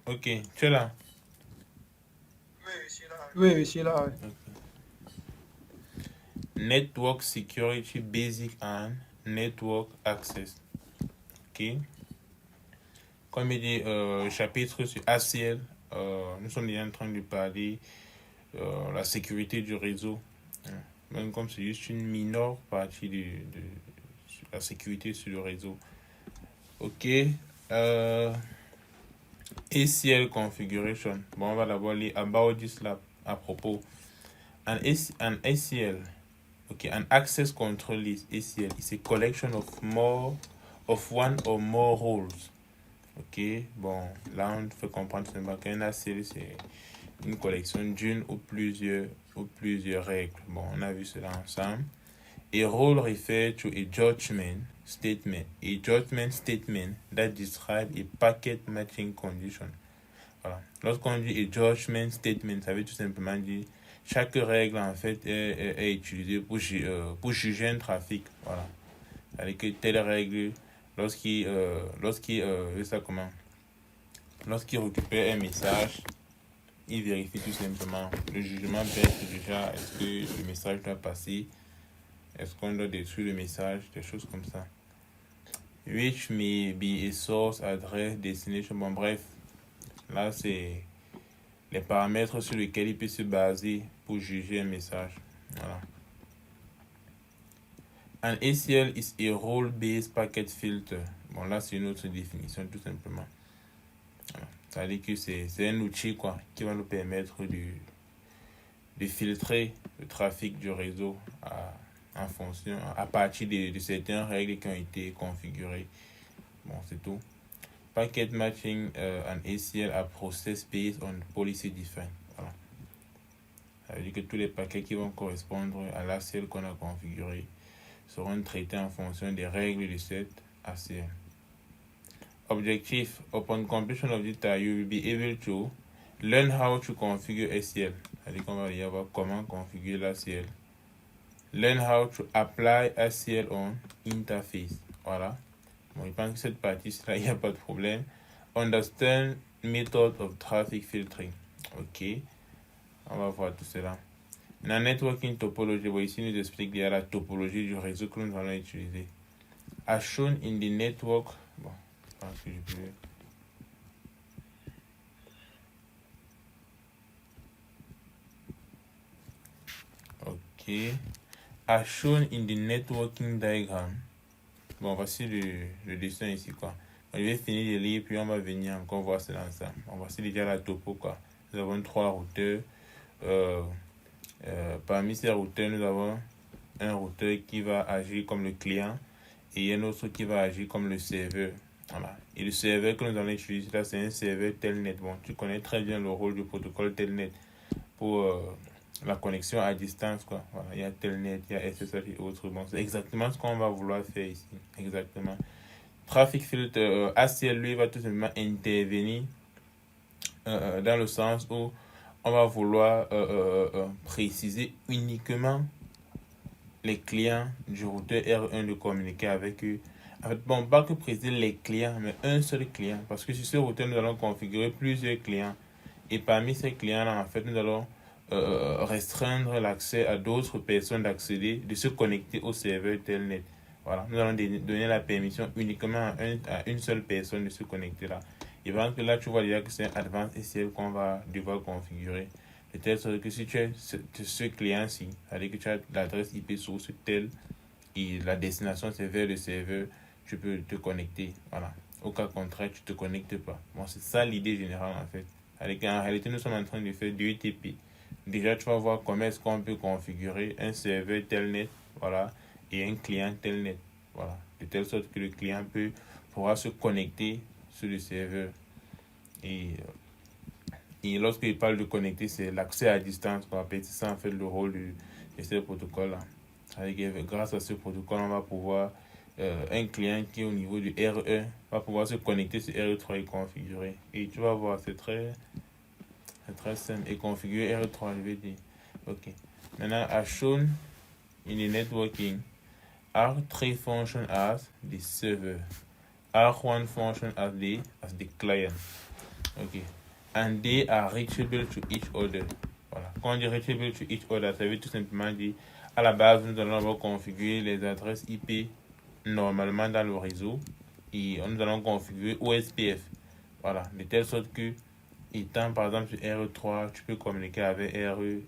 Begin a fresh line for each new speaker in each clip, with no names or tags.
Ok, tu es là.
Oui, je suis là. Oui.
Network Security Basic and Network Access. Ok. Comme il dit, chapitre sur ACL, nous sommes déjà en train de parler la sécurité du réseau. Même comme c'est juste une mineure partie de la sécurité sur le réseau. Ok. ACL configuration. Bon, on va d'abord lire about this lab à propos. An ACL, okay, an access control list ACL is a collection of one or more roles. Ok, bon, là on fait comprendre simplement qu'un ACL c'est une collection d'une ou plusieurs règles. Bon, on a vu cela ensemble. A role refers to a judgment statement that describes a packet matching condition. Voilà. Lorsqu'on dit a judgment statement, ça veut tout simplement dire chaque règle en fait est utilisée pour juger un trafic. Voilà. C'est-à-dire que telle règle, ça comment? Lorsqu'il récupère un message, il vérifie tout simplement. Le jugement peut être déjà est-ce que le message doit passer, est-ce qu'on doit détruire le message, des choses comme ça. Which may be a source, address, destination. Bon, bref, là c'est les paramètres sur lesquels il peut se baser pour juger un message. Voilà. An ACL is a role-based packet filter. Bon, là, c'est une autre définition, tout simplement. Voilà. C'est-à-dire que c'est un outil quoi, qui va nous permettre de filtrer le trafic du réseau en fonction, à partir de certaines règles qui ont été configurées. Bon, c'est tout. Packet matching and ACL are process based on policy defined. Voilà. Ça veut dire que tous les paquets qui vont correspondre à l'ACL qu'on a configuré seront traités en fonction des règles de cette ACL. Objectif: upon completion of this task, you will be able to learn how to configure ACL. C'est-à-dire qu'on va y avoir comment configurer l'ACL. Learn how to apply ACL on interface. Voilà. Bon, je pense que cette partie-là, il n'y a pas de problème. Understand method of traffic filtering. Ok. On va voir tout cela. La networking topology, bon, ici nous explique déjà la topologie du réseau que nous allons utiliser. As shown in the network, bon, je pense que je peux. Ok. As shown in the networking diagram. Bon, voici le dessin ici, quoi. Je vais finir de lire, puis on va venir encore voir cela ensemble. Bon, voici déjà la topo, quoi. Nous avons 3 routeurs. Parmi ces routeurs, nous avons un routeur qui va agir comme le client et un autre qui va agir comme le serveur. Voilà. Et le serveur que nous allons utiliser là, c'est un serveur Telnet. Bon, tu connais très bien le rôle du protocole Telnet pour la connexion à distance, quoi. Voilà, il y a Telnet, il y a SSH et autres. Bon, c'est exactement ce qu'on va vouloir faire ici. Exactement. Traffic filter, ACL, lui, va tout simplement intervenir dans le sens où on va vouloir préciser uniquement les clients du routeur R1 de communiquer avec eux. En fait, bon, pas que préciser les clients, mais un seul client. Parce que sur ce routeur, nous allons configurer plusieurs clients. Et parmi ces clients-là, en fait, nous allons restreindre l'accès à d'autres personnes d'accéder, de se connecter au serveur Telnet. Voilà, nous allons donner la permission uniquement à une seule personne de se connecter là. Et par exemple, là, tu vois déjà que c'est un Advanced ACL qu'on va devoir configurer. De telle sorte que si tu as ce client-ci, c'est-à-dire que tu as l'adresse IP source telle et la destination c'est vers le serveur, tu peux te connecter. Voilà. Au cas contraire, tu ne te connectes pas. Bon, c'est ça l'idée générale en fait. En réalité, nous sommes en train de faire du UTP. Déjà, tu vas voir comment est-ce qu'on peut configurer un serveur Telnet, voilà, et un client Telnet, voilà, de telle sorte que le client pourra se connecter sur le serveur. Et lorsqu'il parle de connecter, c'est l'accès à distance. C'est ça en fait le rôle de ce protocole-là. Grâce à ce protocole, on va pouvoir, un client qui est au niveau du R1 va pouvoir se connecter sur R3 et configurer. Et tu vas voir, c'est très simple. Et configurer R3, je vais dire. Ok. Maintenant, as shown in the networking, R3 function as the server. R1 function as the client. Ok. And they are reachable to each other. Voilà. Quand on dit reachable to each other, ça veut tout simplement dire à la base, nous allons avoir configurer les adresses IP normalement dans le réseau et nous allons configurer OSPF. Voilà. De telle sorte que, étant par exemple sur RE3, tu peux communiquer avec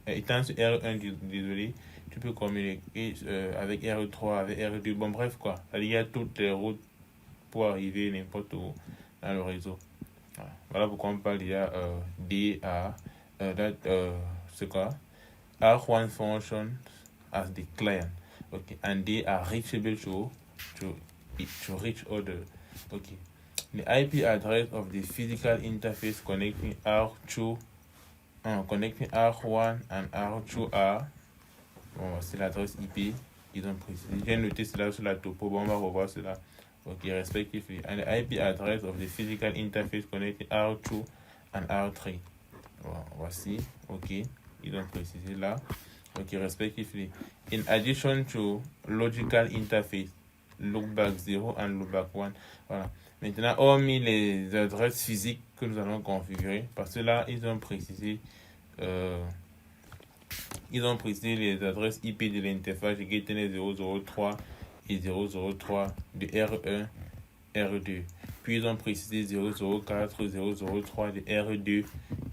étant sur RE1, désolé, tu peux communiquer avec RE3, avec RE2. Bon, bref, quoi. Il y a toutes les routes pour arriver n'importe où dans le réseau. Voilà pourquoi on parle déjà c'est quoi? R1 function as the client. Okay, and they are reachable to reach other. Okay, the IP address of the physical interface connecting R1 and R2 are. Bon, c'est l'adresse IP qu'ils ont précisé. J'ai noté cela sur la topo. Bon, on va revoir cela. Okay, respectively. And the IP address of the physical interface connecting R2 and R3. Bon, voici. Ok. Ils ont précisé là. Ok, respectively. In addition to logical interface, loopback 0 and loopback 1. Voilà. Maintenant, hormis les adresses physiques que nous allons configurer, parce que là, ils ont précisé les adresses IP de l'interface GetNet 003 et 003 de RE1, RE2. Puis ils ont précisé 004, 003 de RE2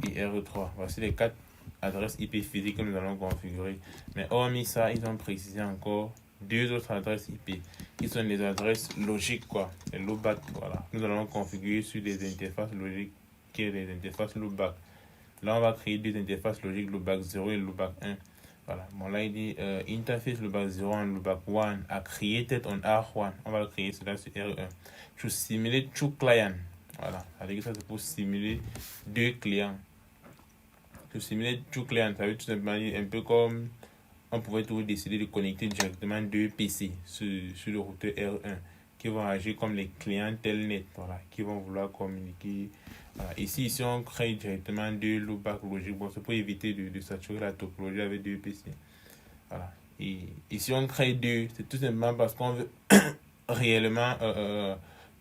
et RE3. Voici les 4 adresses IP physiques que nous allons configurer. Mais hormis ça, ils ont précisé encore 2 autres adresses IP qui sont les adresses logiques, quoi, les loopback. Voilà. Nous allons configurer sur des interfaces logiques qui sont les interfaces loopback. Là, on va créer deux interfaces logiques loopback 0 et loopback 1. Voilà. Bon, là, il dit interface loopback 0 and loopback 1 are created on R1. On va créer cela sur R1. To simulate two clients. Voilà. C'est-à-dire que ça, c'est pour simuler deux clients. To simulate two clients, ça veut tout simplement dire un peu comme on pouvait toujours décider de connecter directement deux PC sur le routeur R1 qui vont agir comme les clients Telnet, voilà, qui vont vouloir communiquer. Voilà. Ici, on crée directement deux loopback logiques. Bon, c'est pour éviter de saturer la topologie avec deux PC. Voilà. Et ici, on crée deux. C'est tout simplement parce qu'on veut réellement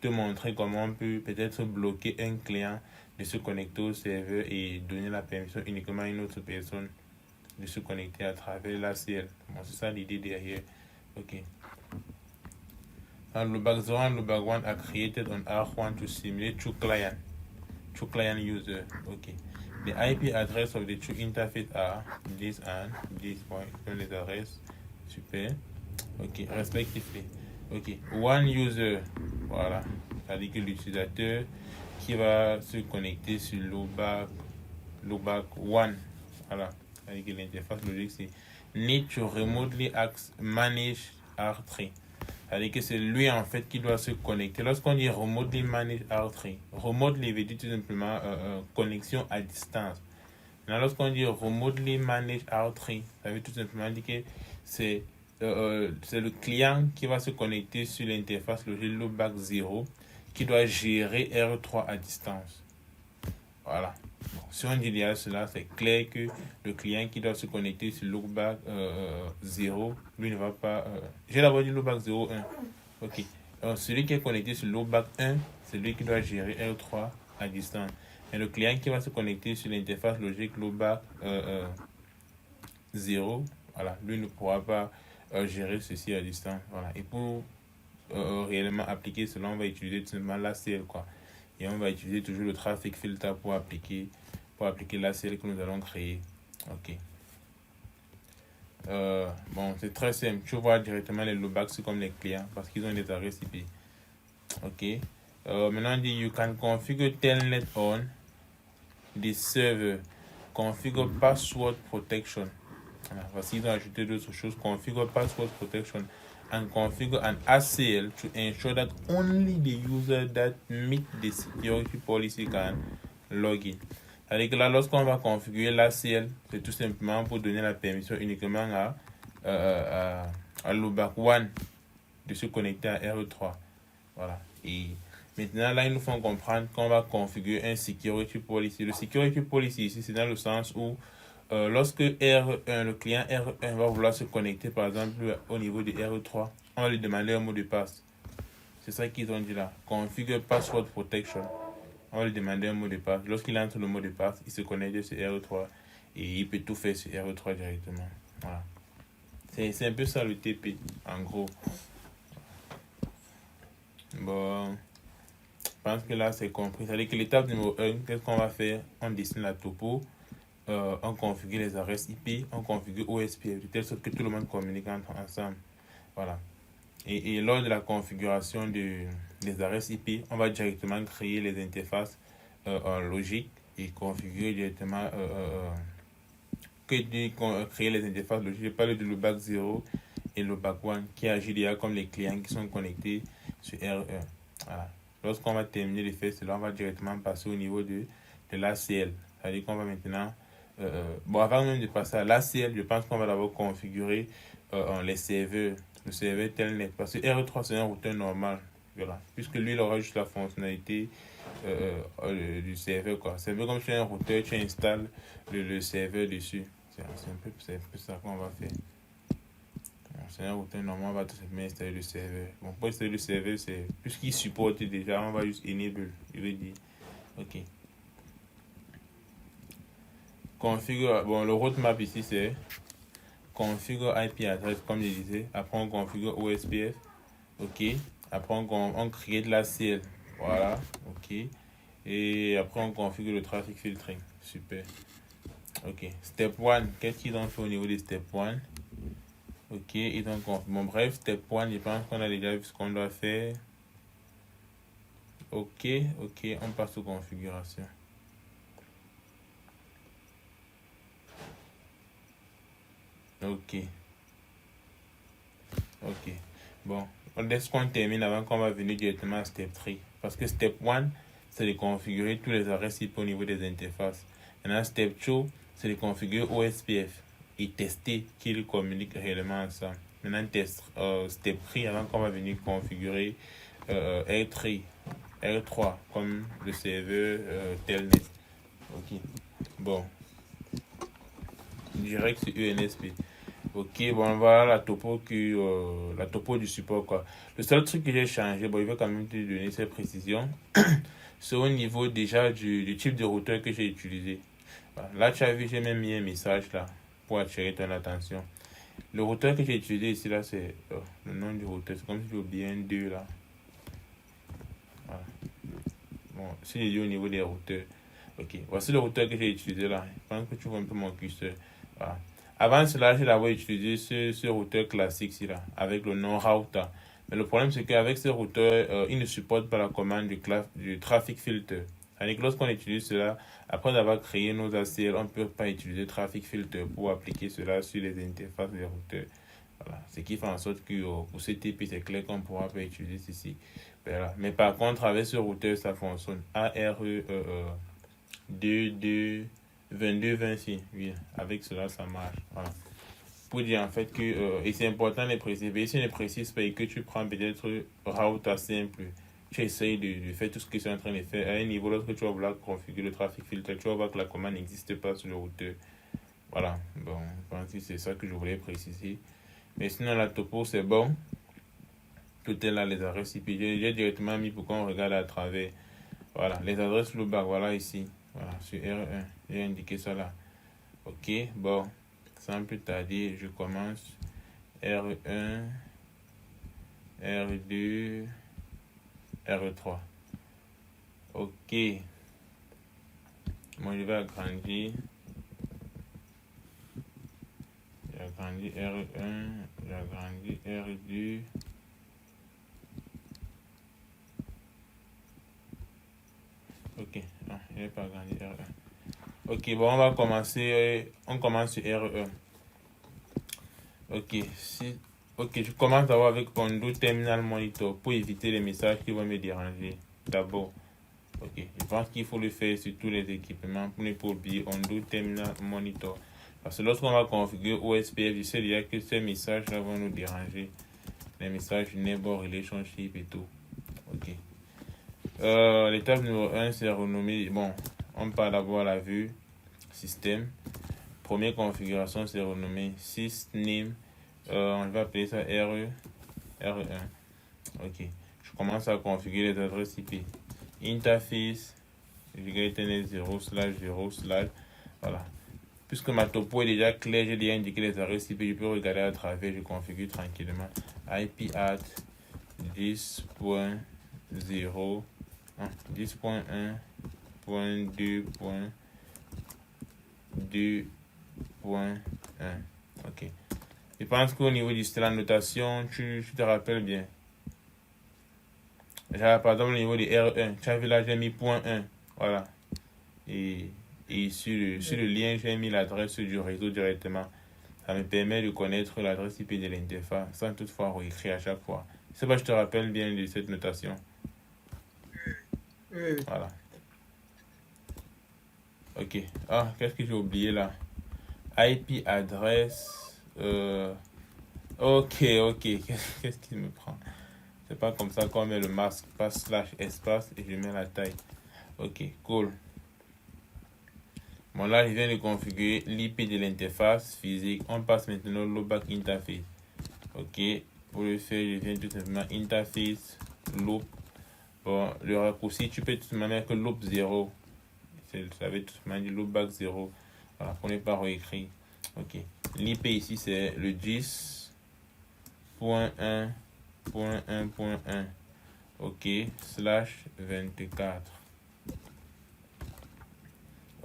te montrer comment on peut peut-être bloquer un client de se connecter au serveur et donner la permission uniquement à une autre personne de se connecter à travers l'ACL. Bon, c'est ça l'idée derrière. Ok. And loopback 0 and loopback 1 are created on R1 to simulate two client user. Okay. The IP address of the two interfaces are this and this point. Les adresses. Super. Ok. Respectively. Ok. One user. Voilà. C'est-à-dire que l'utilisateur qui va se connecter sur loopback 1. Voilà. C'est-à-dire que l'interface logique, c'est need to remotely manage R3. C'est-à-dire que c'est lui en fait qui doit se connecter. Lorsqu'on dit remotely manage R3, remotely veut dire tout simplement connexion à distance. Maintenant, lorsqu'on dit remotely manage R3, ça veut tout simplement dire que c'est le client qui va se connecter sur l'interface logique loopback 0 qui doit gérer R3 à distance. Voilà. Bon, si on dit derrière cela, c'est clair que le client qui doit se connecter sur loopback 0, lui ne va pas... J'ai d'abord dit loopback 0, 1. Ok. Alors, celui qui est connecté sur loopback 1, c'est lui qui doit gérer R3 à distance. Et le client qui va se connecter sur l'interface logique loopback 0, voilà, lui ne pourra pas gérer ceci à distance. Voilà. Et pour réellement appliquer cela, on va utiliser tout simplement l'ACL, quoi. Et on va utiliser toujours le traffic filter pour appliquer l'ACL que nous allons créer. Ok. Bon, c'est très simple. Tu vois directement les loopbacks comme les clients parce qu'ils ont des adresses IP. Ok. Maintenant, on dit you can configure telnet on the server. Configure password protection. Voilà. Voici, ils ont ajouté d'autres choses. Configure password protection. And configure an ACL to ensure that only the user that meet the security policy can log in. C'est-à-dire que là, lorsqu'on va configurer l'ACL, c'est tout simplement pour donner la permission uniquement à loopback 1 de se connecter à RE3. Voilà. Et maintenant, là, ils nous font comprendre qu'on va configurer un security policy. Le security policy ici, c'est dans le sens où lorsque R1, le client R1 va vouloir se connecter, par exemple, au niveau de RE3, on va lui demander un mot de passe. C'est ça qu'ils ont dit là. Configure password protection. On va lui demander un mot de passe. Lorsqu'il entre le mot de passe, il se connecte sur RE3 et il peut tout faire sur RE3 directement. Voilà. C'est un peu ça le TP, en gros. Bon, je pense que là, c'est compris. C'est-à-dire que l'étape numéro 1, qu'est-ce qu'on va faire? On dessine la topo, on configure les adresses IP, on configure OSPF, de telle sorte que tout le monde communique ensemble. Voilà. Et lors de la configuration des adresses IP, on va directement créer les interfaces en logique et configurer directement créer les interfaces logiques. Je parle de l'OBAC 0 et l'OBAC 1 qui agit déjà comme les clients qui sont connectés sur R1. Voilà. Lorsqu'on va terminer de faire cela, on va directement passer au niveau de l'ACL. C'est-à-dire qu'on va maintenant... bon, avant même de passer à l'ACL, je pense qu'on va d'abord configurer les serveurs. Le serveur telnet. Parce que RE3, c'est un routeur normal. Voilà. Puisque lui, il aura juste la fonctionnalité du serveur, quoi. C'est un peu comme si tu as un routeur, tu installes le serveur dessus. C'est un peu ça qu'on va faire. C'est un routeur normal, on va tout simplement installer le serveur. Bon, pour installer le serveur, c'est puisqu'il supporte déjà, on va juste enable, je vais dire. Ok. Configure, bon, le roadmap ici, c'est configure IP address, comme je disais. Après, on configure OSPF. Ok. Après, on crée de la CL. Voilà. Ok. Et après, on configure le traffic filtering. Super. Ok. Step 1. Qu'est-ce qu'ils ont fait au niveau de step 1? Ok. Et donc, bon, bref, step 1, je pense qu'on a déjà vu ce qu'on doit faire. Ok. Ok. On passe aux configurations. Ok. Ok. Bon. Laisse qu'on termine avant qu'on va venir directement à step 3. Parce que step 1, c'est de configurer tous les adresses IP au niveau des interfaces. Maintenant, step 2, c'est de configurer OSPF et tester qu'ils communiquent réellement ensemble. Maintenant, step 3, avant qu'on va venir configurer R3 comme le serveur telnet. Ok. Bon. Direct sur UNSP. Ok, bon, voilà la topo du support, quoi. Le seul truc que j'ai changé, bon, il va quand même te donner ces précisions, c'est au niveau déjà du type de routeur que j'ai utilisé. Voilà. Là, tu as vu, j'ai même mis un message là pour attirer ton attention. Le routeur que j'ai utilisé ici, là, c'est le nom du routeur. C'est comme si j'ai oublié un 2 là. Voilà. Bon, si j'ai dit au niveau des routeurs. Ok, voici le routeur que j'ai utilisé là. Je pense que tu vois un peu mon curseur. Voilà. Avant cela, j'ai d'abord utilisé ce routeur classique ici là, avec le nom router. Mais le problème, c'est qu'avec ce routeur, il ne supporte pas la commande du traffic filter. C'est-à-dire que lorsqu'on utilise cela, après avoir créé nos ACL, on ne peut pas utiliser traffic filter pour appliquer cela sur les interfaces des routeurs. Voilà. Ce qui fait en sorte que pour CTP, c'est clair qu'on ne pourra pas utiliser ceci. Voilà. Mais par contre, avec ce routeur, ça fonctionne. ARE 2226. Oui, avec cela, ça marche. Voilà. Pour dire en fait que, et c'est important de les préciser, si on ne précise pas et que tu prends peut-être router simple, tu essayes de faire tout ce que tu es en train de faire à un niveau, lorsque tu vas vouloir configurer le trafic filtre, tu vas voir que la commande n'existe pas sur le routeur. Voilà, bon, je pense que c'est ça que je voulais préciser. Mais sinon, la topo, c'est bon. Tout est là, les adresses IP. J'ai directement mis pour qu'on regarde à travers. Voilà, les adresses loopback, voilà ici. Voilà, sur R1, j'ai indiqué ça là. Ok, bon, sans plus tarder, je commence. R1, R2, R3. Ok. Bon, je vais agrandir. J'ai agrandi R1, j'ai agrandi R2. Ok, non, je n'ai pas agrandi R1. Ok, bon, on va commencer. On commence sur R1. Ok, ok, je commence d'abord avec Undo Terminal Monitor pour éviter les messages qui vont me déranger. D'abord, ok, je pense qu'il faut le faire sur tous les équipements pour ne pas oublier Undo Terminal Monitor. Parce que lorsqu'on va configurer OSPF, je sais déjà que ces messages-là vont nous déranger. Les messages Neighbor Relationship et tout. Ok. L'étape numéro 1, c'est renommer. Bon, on part d'abord à la vue système. Première configuration, c'est renommer sysname. On va appeler ça RE1. Ok. Je commence à configurer les adresses IP. Interface. giga ethernet 0 slash 0 slash. Voilà. Puisque ma topo est déjà claire, j'ai déjà indiqué les adresses IP, je peux regarder à travers, je configure tranquillement. IP at 10.0, 10.1.2.2.1. Ok. Je pense qu'au niveau de la notation, tu te rappelles bien. Par exemple, au niveau de R1, tu as vu là, j'ai mis .1. Voilà. Et sur le lien, j'ai mis l'adresse du réseau directement. Ça me permet de connaître l'adresse IP de l'interface sans toutefois réécrire à chaque fois. C'est pas, je te rappelle bien de cette notation. Voilà. Ok. Ah, qu'est-ce que j'ai oublié là? IP adresse. Ok. Qu'est-ce qui me prend? C'est pas comme ça qu'on met le masque, pas slash espace et je mets la taille. Ok, cool. Bon, là, je viens de configurer l'IP de l'interface physique. On passe maintenant au loopback interface. Ok, pour le faire, je viens tout simplement interface loop. Bon, le raccourci, tu peux tout simplement mettre loop 0. Ça veut tout simplement dire loopback 0. Voilà, pour ne pas réécrire. Ok, l'IP ici, c'est le 10.1.1.1. Ok, slash 24.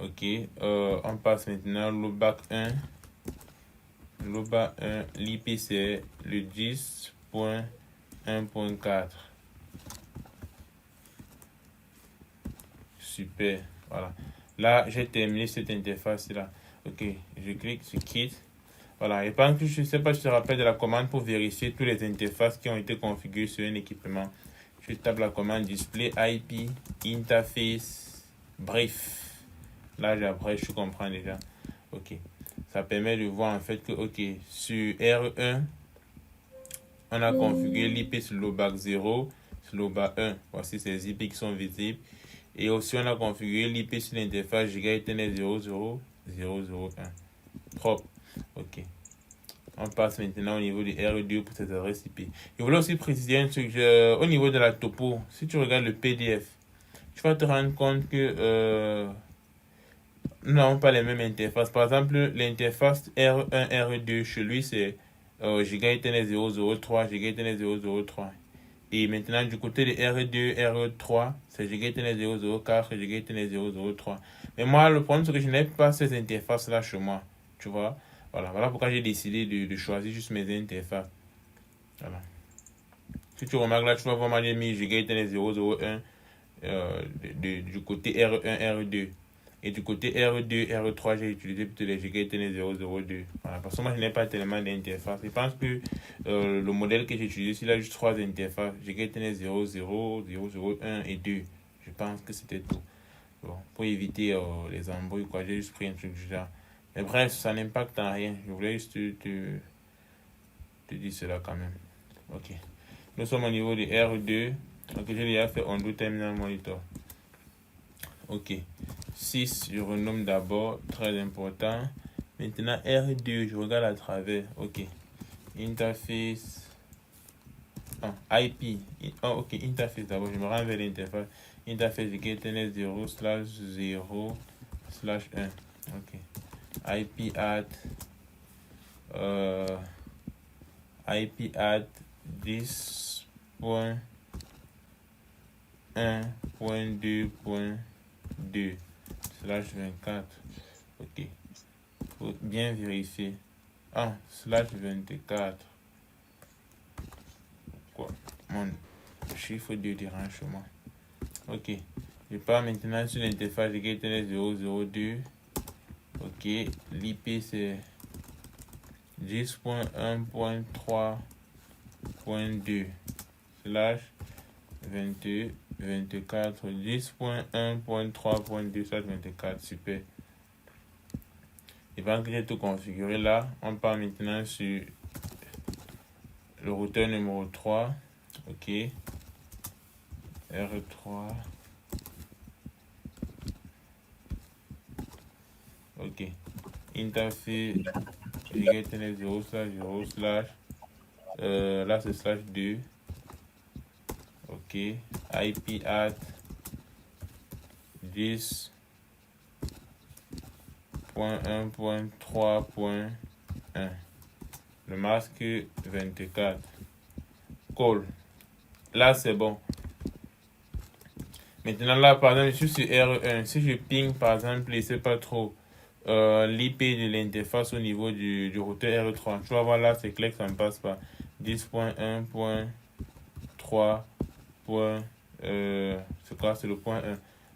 Ok, on passe maintenant au loopback 1. Loopback 1, l'IP c'est le 10.1.4. Super, voilà. Là, j'ai terminé cette interface là. Ok, je clique sur Quitte. Voilà, et pendant que je ne sais pas si tu te rappelles de la commande pour vérifier toutes les interfaces qui ont été configurées sur un équipement. Je tape la commande display IP interface brief. Là, après, je comprends déjà. Ok. Ça permet de voir en fait que, ok, sur R1, on a configuré l'IP sur loopback 0, sur loopback 1. Voici ces IP qui sont visibles. Et aussi, on a configuré l'IP sur l'interface Giga Ethernet 00001. Propre. Ok. On passe maintenant au niveau du R2 pour cette adresse IP. Je voulais aussi préciser un truc. Au niveau de la topo, si tu regardes le PDF, tu vas te rendre compte que nous n'avons pas les mêmes interfaces. Par exemple, l'interface R1, R2, chez lui, c'est Giga Ethernet 003, Giga Ethernet 003. Et maintenant, du côté de R2, R3, c'est Giga Ethernet 004, Giga Ethernet 003. Mais moi, le problème, c'est que je n'ai pas ces interfaces-là chez moi. Tu vois? Voilà pourquoi j'ai décidé de choisir juste mes interfaces. Voilà. Si tu remarques là, tu vois vraiment, j'ai mis Giga Ethernet 001 du côté R1, R2. Et du côté R2, R3, j'ai utilisé plutôt les Giga Ethernet 002. Voilà, parce que moi, je n'ai pas tellement d'interface. Je pense que le modèle que j'ai utilisé, il a juste 3 interfaces. Giga Ethernet 00, 001 et 2. Je pense que c'était tout. Bon, pour éviter les embrouilles, quoi, j'ai juste pris un truc du genre. Mais bref, ça n'impacte en rien. Je voulais juste te dire cela quand même. Ok. Nous sommes au niveau de R2. Donc, j'ai déjà fait undo terminal monitor. Ok. 6, je renomme d'abord. Très important. Maintenant, R2, je regarde à travers. Ok. Interface. IP. Ok, interface d'abord. Je me rends vers l'interface. Interface de Ethernet 0 slash 0 slash 1. Ok. IP at IP at 10.1.2.2 slash 24. Ok. Faut bien vérifier. Slash 24. Quoi? Mon chiffre 2 dérange moi. Ok. Je pars maintenant sur l'interface de Ethernet 002. Ok. L'IP c'est 10.1.3.2 slash 22 24 10.1.3.2 slash 24. Super. Et pendant que j'ai tout configuré là, on part maintenant sur le routeur numéro 3. Ok. R3. Ok. Interface Ethernet 0 slash 0 slash. Là c'est slash 2. Ok. IP at 10.1.3.1. Le masque 24. Call. Là, c'est bon. Maintenant, là, par exemple, je suis sur R1. Si je ping, par exemple, je sais pas trop, l'IP de l'interface au niveau du routeur R3, tu vas voir là, c'est clair que ça ne passe pas. 10.1.3. C'est quoi? C'est le point 1.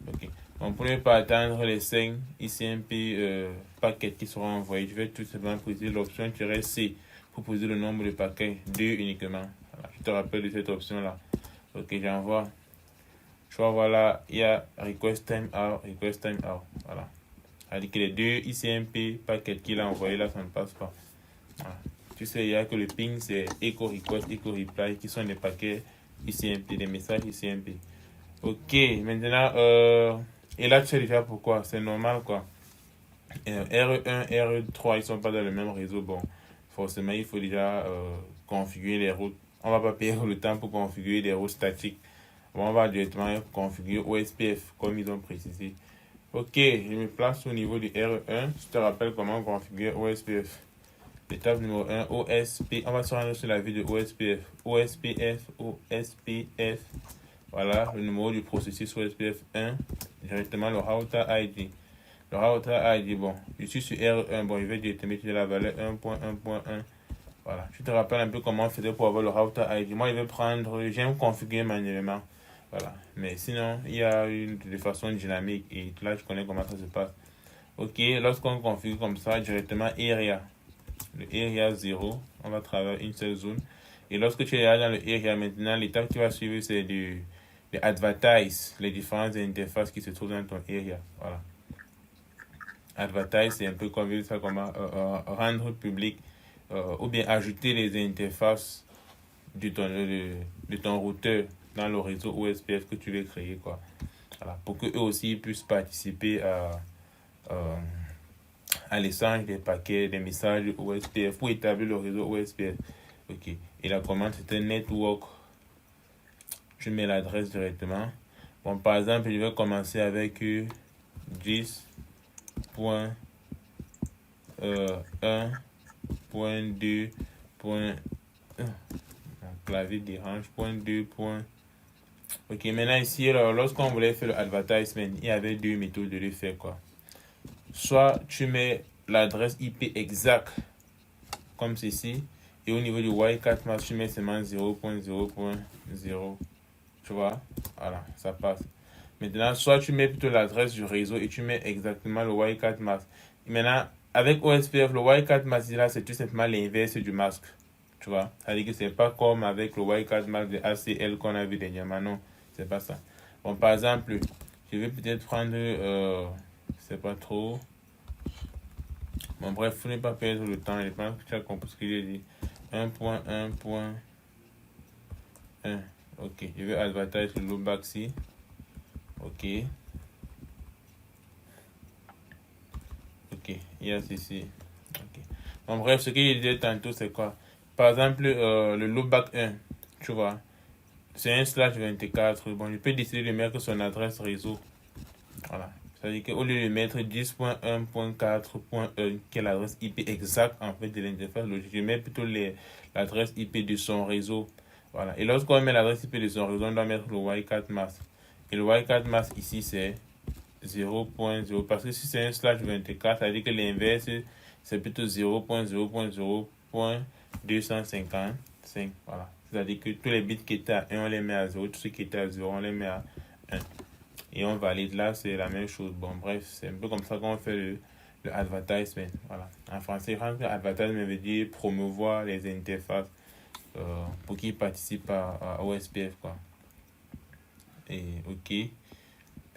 Ok. Donc, pour ne pas atteindre les 5 ICMP paquets qui seront envoyés, je vais tout simplement poser l'option-C pour poser le nombre de paquets, 2 uniquement. Voilà. Je te rappelle de cette option-là. Ok, j'envoie. Tu vois, voilà, il y a request time out. Voilà. C'est-à-dire que les 2 ICMP paquets qu'il a envoyés là, ça ne passe pas. Voilà. Tu sais, il y a que le ping, c'est echo request, echo reply, qui sont des paquets ICMP, des messages ICMP. Ok, maintenant, et là, tu sais déjà pourquoi. C'est normal, quoi. RE1, RE3, ils sont pas dans le même réseau. Bon, forcément, il faut déjà configurer les routes. On va pas perdre le temps pour configurer des routes statiques. Bon, on va directement configurer OSPF, comme ils ont précisé. Ok, je me place au niveau du RE1. Je te rappelle comment configurer OSPF. Étape numéro 1, OSP. On va se rendre sur la vue de OSPF. OSPF. Voilà, le numéro du processus OSPF 1. Directement le router ID. Le router ID, bon, je suis sur R1. Bon, je vais directement utiliser la valeur 1.1.1. Voilà, je te rappelle un peu comment on faisait pour avoir le router ID. Moi, je vais prendre, j'aime configurer manuellement. Voilà, mais sinon, il y a une de façon dynamique et là, je connais comment ça se passe. Ok, lorsqu'on configure comme ça, directement area. Le area 0, on va travailler une seule zone. Et lorsque tu es là dans le area maintenant, l'étape qui va suivre, c'est de advertise les différentes interfaces qui se trouvent dans ton area. Voilà. Advertise, c'est un peu comme ça, comment rendre public ou bien ajouter les interfaces de ton routeur dans le réseau OSPF que tu veux créer, quoi. Voilà, pour qu'eux aussi puissent participer à l'échange des paquets, des messages OSPF pour établir le réseau OSPF. Ok. Et la commande, c'est un network. Je mets l'adresse directement. Bon, par exemple, je vais commencer avec 10.1.2. Clavier dérange. .2. Ok, maintenant ici, lorsqu'on voulait faire le advertisement, il y avait deux méthodes de le faire, quoi. Soit tu mets l'adresse IP exacte, comme ceci, et au niveau du Y4 mask, tu mets seulement 0.0.0. Tu vois, voilà, ça passe. Maintenant, soit tu mets plutôt l'adresse du réseau et tu mets exactement le Y4 mask. Maintenant, avec OSPF, le Y4 mask, là, c'est tout simplement l'inverse du masque. Tu vois, c'est-à-dire que c'est pas comme avec le Y4 mask de ACL qu'on a vu dernièrement. Non, c'est pas ça. Bon, par exemple, je vais peut-être prendre, c'est pas trop. Bon, bref, faut ne pas perdre le temps. Je pense que tu as compris ce que j'ai dit. 1.1.1. Ok, je vais advertise le loopback ici. Ok. Ok, il y a ceci. Ok. Bon, bref, ce que je disais tantôt, c'est quoi? Par exemple, le loopback 1, tu vois, c'est un /24. Bon, je peux décider de mettre son adresse réseau. Voilà. C'est-à-dire qu'au lieu de mettre 10.1.4.1, qui est l'adresse IP exacte en fait de l'interface logique, je mets plutôt l'adresse IP de son réseau. Voilà. Et lorsqu'on met l'adresse IP de son réseau, on doit mettre le Y4 mask. Et le Y4 mask ici, c'est 0.0. Parce que si c'est un /24, ça veut dire que l'inverse, c'est plutôt 0.0.0.255. Voilà. C'est-à-dire que tous les bits qui étaient à 1, on les met à 0. Tous ceux qui étaient à 0, on les met à 1. Et on valide là, c'est la même chose. Bon, bref, c'est un peu comme ça qu'on fait le advertisement. Voilà. En français, advertisement veut dire promouvoir les interfaces pour qu'ils participent à OSPF, quoi. Et ok.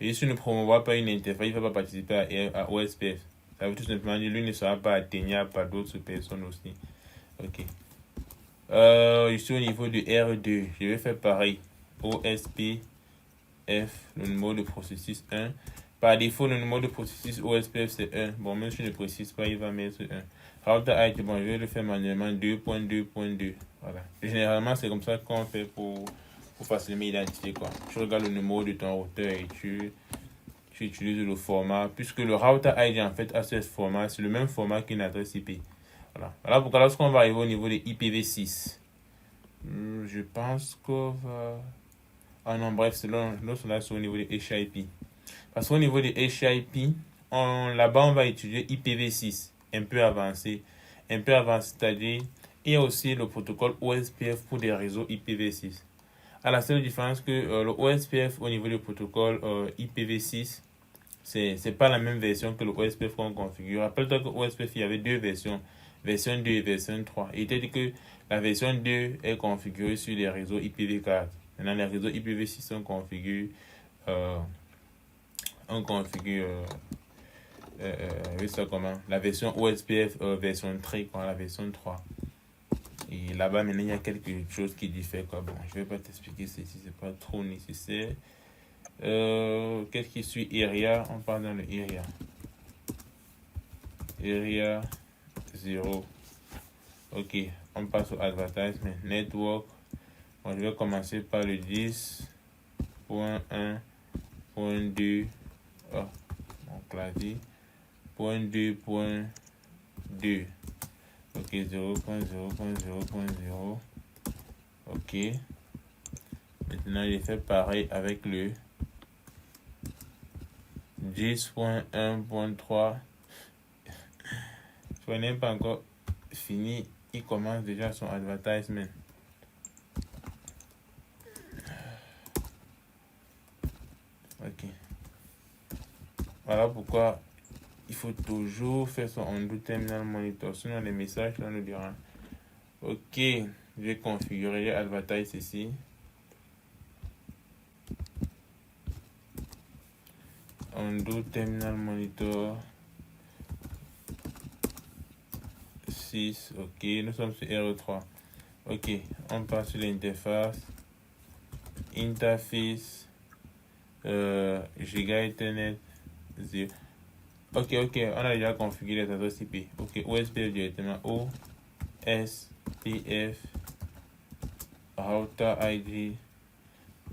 Et si on ne promouvoit pas une interface, il ne va pas participer à OSPF. Ça veut tout simplement dire que lui ne sera pas atteignable par d'autres personnes aussi. Ok. Je suis au niveau du R2. Je vais faire pareil. OSPF, le numéro de processus 1. Par défaut, le numéro de processus OSPF c'est 1. Bon, même si je ne précise pas, il va mettre 1. Router ID, bon, je vais le faire manuellement 2.2.2. Voilà. Généralement, c'est comme ça qu'on fait pour facilement identifier, quoi. Tu regardes le numéro de ton routeur et tu j'utilise le format, puisque le router ID en fait a ce format, c'est le même format qu'une adresse IP. Voilà pourquoi lorsqu'on va arriver au niveau de IPv6, je pense qu'on va... Ah non, bref, c'est là c'est au niveau de HIP. Parce qu'au niveau de HIP, là-bas, on va étudier IPv6, un peu avancé, c'est-à-dire, il y a aussi le protocole OSPF pour des réseaux IPv6. À la seule différence que le OSPF au niveau du protocole IPv6, c'est pas la même version que le OSPF qu'on configure. Rappelle-toi que OSPF, il y avait deux versions, version 2 et version 3. Il était dit que la version 2 est configurée sur les réseaux IPv4. Maintenant, les réseaux IPv6 sont configurés, ça comment? La version OSPF version 3, quoi, la version 3. Et là-bas, maintenant, il y a quelque chose qui diffère, quoi. Bon, je vais pas t'expliquer ceci, c'est pas trop nécessaire. Qu'est-ce qui suit Area? On parle dans le Area. Area 0. Ok, on passe au Advertisement. Network. Bon, je vais commencer par le 10.1.2. Oh, mon clavier. .2.2. Ok, 0.0.0.0. Ok. Maintenant, il fait pareil avec le 10.1.3. Je n'ai pas encore fini. Il commence déjà son advertisement. Ok. Voilà pourquoi il faut toujours faire son undo terminal monitor. Sinon, les messages là nous diront. Ok. Je vais configurer advertise ici. Undo terminal monitor 6. Ok. Nous sommes sur R3. Ok. On passe sur l'interface. Interface. Giga Ethernet 0. Ok, on a déjà configuré les adresses IP. Ok, OSPF directement. OSPF Router ID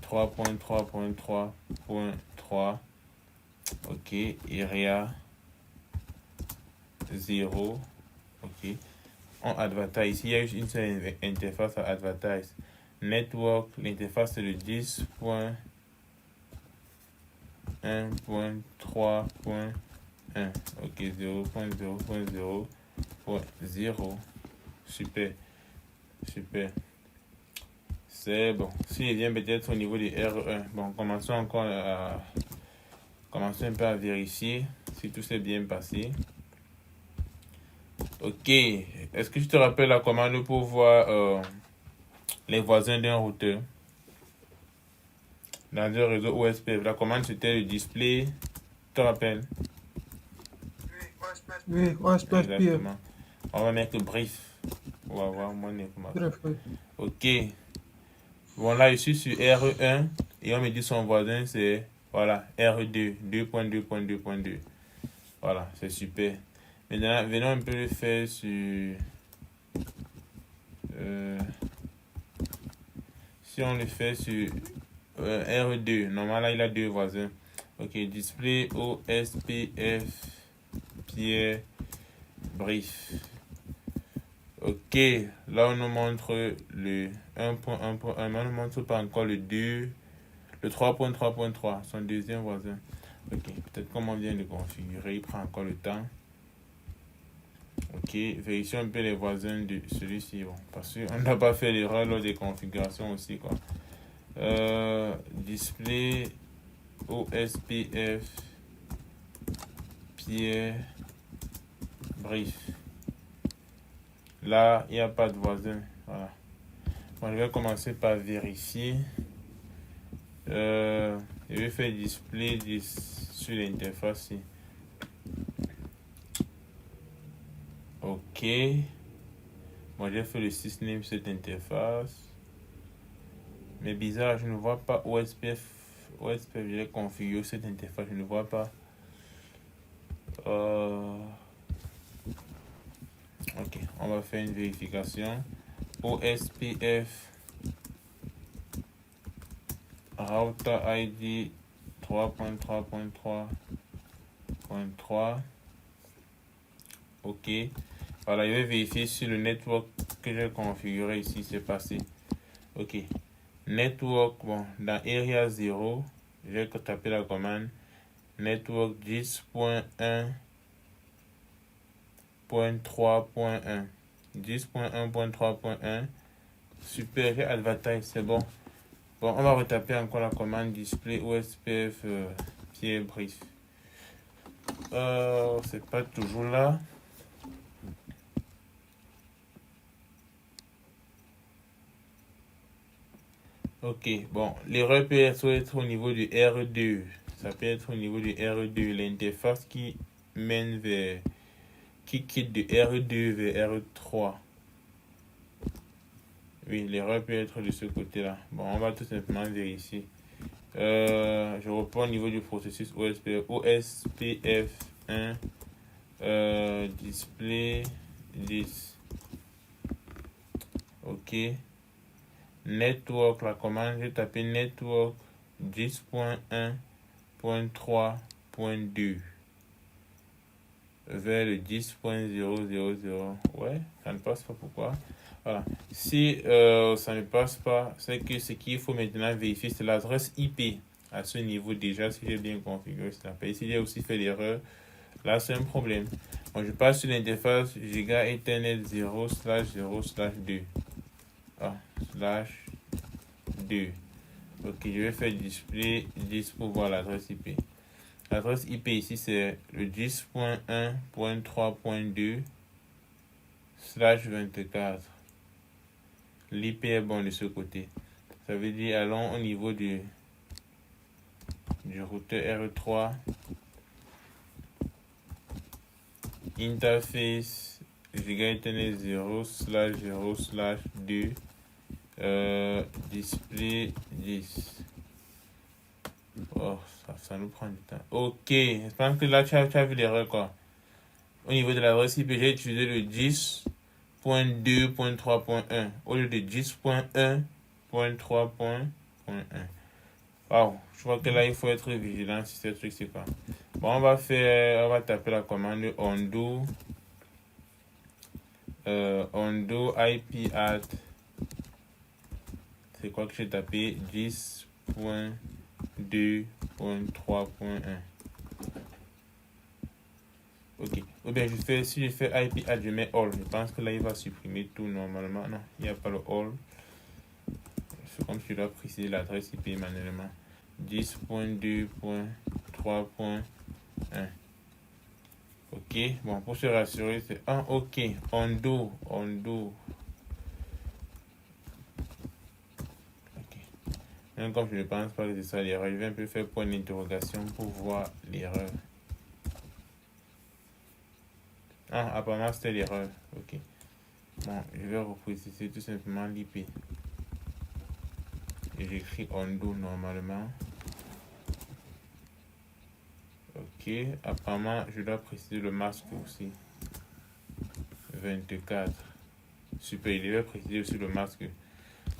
3.3.3.3. Ok, Area 0. Ok, on advertise. Ici, il y a une seule interface à advertise. Network, l'interface c'est le 10.1.3.1. Ok, 0.0.0.0. Super. C'est bon. S'il vient peut-être au niveau du R1. Bon, commençons un peu à vérifier si tout s'est bien passé. Ok. Est-ce que je te rappelle la commande pour voir les voisins d'un routeur dans un réseau OSPF? La commande c'était le display. Tu te rappelles?
Oui, OSPF.
Exactement. On va mettre brief. On va voir mon information.
Bref, oui.
Ok. Bon, là, je suis sur R1 et on me dit son voisin, c'est voilà, R2, 2.2.2.2. Voilà, c'est super. Maintenant, venons un peu le faire sur. Si on le fait sur R2, normalement, là, il a deux voisins. Ok, display OSPF Pierre brief. Ok, là on nous montre le 1.1.1, mais on ne montre pas encore le 2, le 3.3.3, son deuxième voisin. Ok, peut-être comme on vient de configurer, il prend encore le temps. Ok, vérifions un peu les voisins de celui-ci, bon, parce qu'on n'a pas fait l'erreur lors des configurations aussi, quoi. Display OSPF Pierre brief. Là, il n'y a pas de voisin. Voilà. Bon, je vais commencer par vérifier. Je vais faire display sur l'interface. Ok. Bon, j'ai fait le sysname sur cette interface. Mais bizarre, je ne vois pas OSPF. OSPF, je l'ai configuré cette interface, je ne vois pas. Ok, on va faire une vérification. OSPF Router ID 3.3.3.3. Ok. Voilà, je vais vérifier si le network que j'ai configuré ici c'est passé. Ok. Network, bon, dans Area 0, j'ai tapé la commande network 10.1.3.1. 10.1.3.1. Super, j'ai advertise, c'est bon. Bon, on va retaper encore la commande display OSPF Pierre brief. C'est pas toujours là. Ok, bon, l'erreur peut être au niveau du R2. Ça peut être au niveau du R2, l'interface qui mène vers, qui quitte de R2 vers R3. Oui, l'erreur peut être de ce côté-là. Bon, on va tout simplement vérifier. Je reprends au niveau du processus OSPF 1, display 10. Ok. Network, la commande, j'ai tapé network 10.1.3.2 vers le 10.000. Ouais, ça ne passe pas, pourquoi? Voilà. Si ça ne passe pas, c'est que ce qu'il faut maintenant vérifier, c'est l'adresse IP. À ce niveau, déjà, si j'ai bien configuré cela. Si j'ai aussi fait l'erreur, là, c'est un problème. Bon, je passe sur l'interface Giga Ethernet 0/0/2. /2. Ok, je vais faire display 10 pour voir l'adresse IP. L'adresse IP ici, c'est le 10.1.3.2/24. L'IP est bon de ce côté. Ça veut dire, allons au niveau du routeur R3. Interface Giga Ethernet 0/0/2. Display 10. Oh, ça nous prend du temps. Ok, je pense que là tu as vu l'erreur quoi. Au niveau de l'adresse IP, j'ai utilisé le 10.2.3.1 au lieu de 10.1.3.1. Wow, je crois que là il faut être vigilant si ce truc c'est pas. Bon, on va taper la commande undo. Undo IP add. C'est quoi que j'ai tapé? 10.2.3.1. Ok. Ou bien si je fais IP add, je mets all. Je pense que là il va supprimer tout normalement. Non, il n'y a pas le all. C'est comme si je dois préciser l'adresse IP manuellement. 10.2.3.1. Ok. Bon, pour se rassurer, c'est ok. Undo. Même comme je ne pense pas que c'est ça l'erreur, je vais un peu faire point d'interrogation pour voir l'erreur. Apparemment c'était l'erreur. Ok. Bon, je vais repréciser tout simplement l'IP. Et j'écris undo normalement. Ok. Apparemment, je dois préciser le masque aussi. 24. Super, il devait préciser aussi le masque.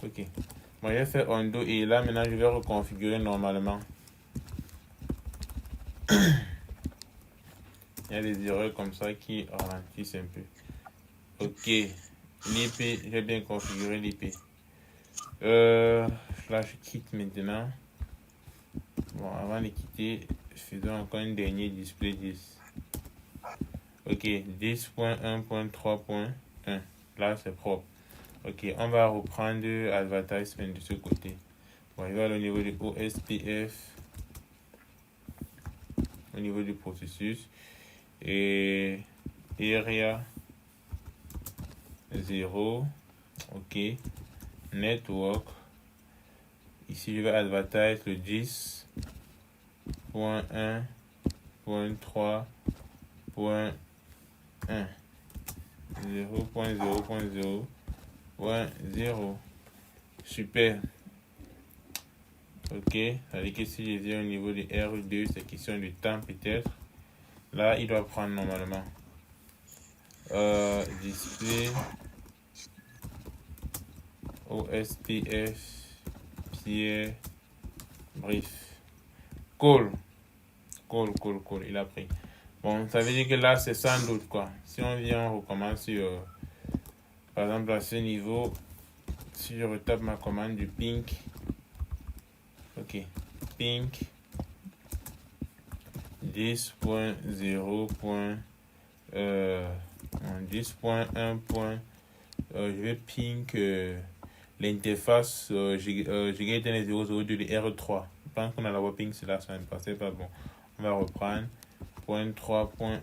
Ok. Bon, je vais faire undo et là maintenant je vais reconfigurer normalement. Il y a des erreurs comme ça qui ralentissent un peu. Ok. L'IP, j'ai bien configuré l'IP. Là, je quitte maintenant. Bon, avant de quitter, faisons encore un dernier display 10. Ok, 10.1.3.1. Là, c'est propre. Ok, on va reprendre advertisement de ce côté. Bon, il va au niveau du OSPF, au niveau du processus. Et Area 0. Ok. Network. Ici, je vais advertise le 10.1.3.1. 0.0.0.0. Super. Ok. Avec ici, je dis au niveau du R2, c'est question de temps peut-être. Là, il doit prendre normalement. Display OSPF Pierre brief. Cool. Il a pris. Bon, ça veut dire que là, c'est sans doute quoi. Si on vient, on recommence sur, par exemple, à ce niveau, si je retape ma commande du pink, ok, pink 10.0. 10.1. Je vais pink l'interface Gigaethernet 002 de R3. Je pense qu'on a la voix pink, c'est là, ça ne passait pas bon. On va reprendre. Point 3.1.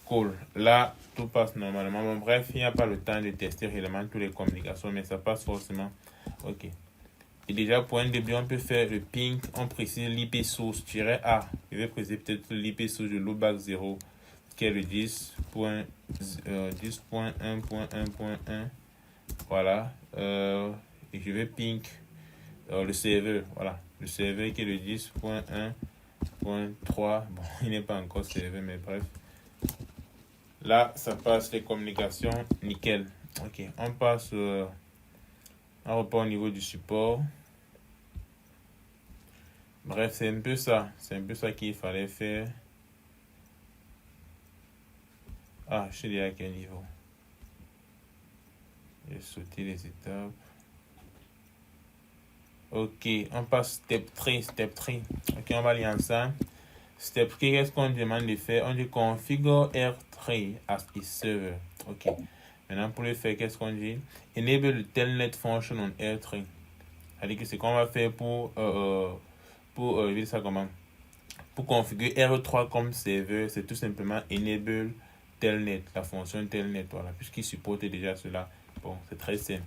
Cool. Là, tout passe normalement. Bon, bref, il n'y a pas le temps de tester réellement toutes les communications, mais ça passe forcément. Ok. Et déjà, pour un début, on peut faire le ping. On précise l'IP source-A. Je vais préciser peut-être l'IP source de loopback 0, qui est le 10.1.1.1. Voilà. Et je vais ping le serveur. Voilà. Le serveur qui est le 10.1.3. Bon, il n'est pas encore serveur, mais bref. Là, ça passe les communications nickel. Ok, on passe. On repart au niveau du support. Bref, c'est un peu ça. C'est un peu ça qu'il fallait faire. Ah, je sais déjà à quel niveau. J'ai sauté les étapes. Ok, on passe step 3. Ok, on va aller ensemble. Step 3, qu'est-ce qu'on demande de faire? On dit configure R3 as a server. Ok. Maintenant, pour le faire, qu'est-ce qu'on dit? Enable the telnet function on R3. C'est-à-dire que c'est qu'on va faire pour ça comment? Pour configurer R3 comme serveur, c'est tout simplement enable telnet, la fonction telnet, voilà, puisqu'il supporte déjà cela. Bon, c'est très simple.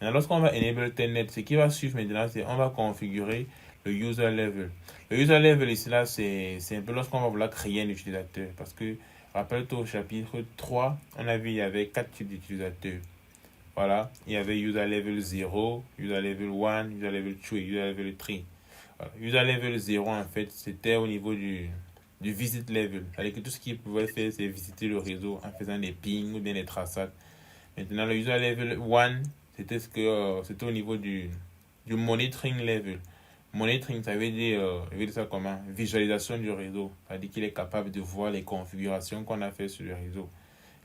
Maintenant, lorsqu'on va enable telnet, ce qui va suivre maintenant, c'est on va configurer le user level. Le user level ici, là, c'est un peu lorsqu'on va vouloir créer un utilisateur. Parce que, rappelle-toi, au chapitre 3, on a vu il y avait 4 types d'utilisateurs. Voilà, il y avait user level 0, user level 1, user level 2 et user level 3. Voilà. User level 0, en fait, c'était au niveau du visit level. C'est-à-dire que tout ce qu'il pouvait faire, c'est visiter le réseau en faisant des pings ou bien des traçades. Maintenant, le user level 1, c'était c'était au niveau du monitoring level. Monitoring, ça veut dire ça comment? Visualisation du réseau. C'est-à-dire qu'il est capable de voir les configurations qu'on a fait sur le réseau.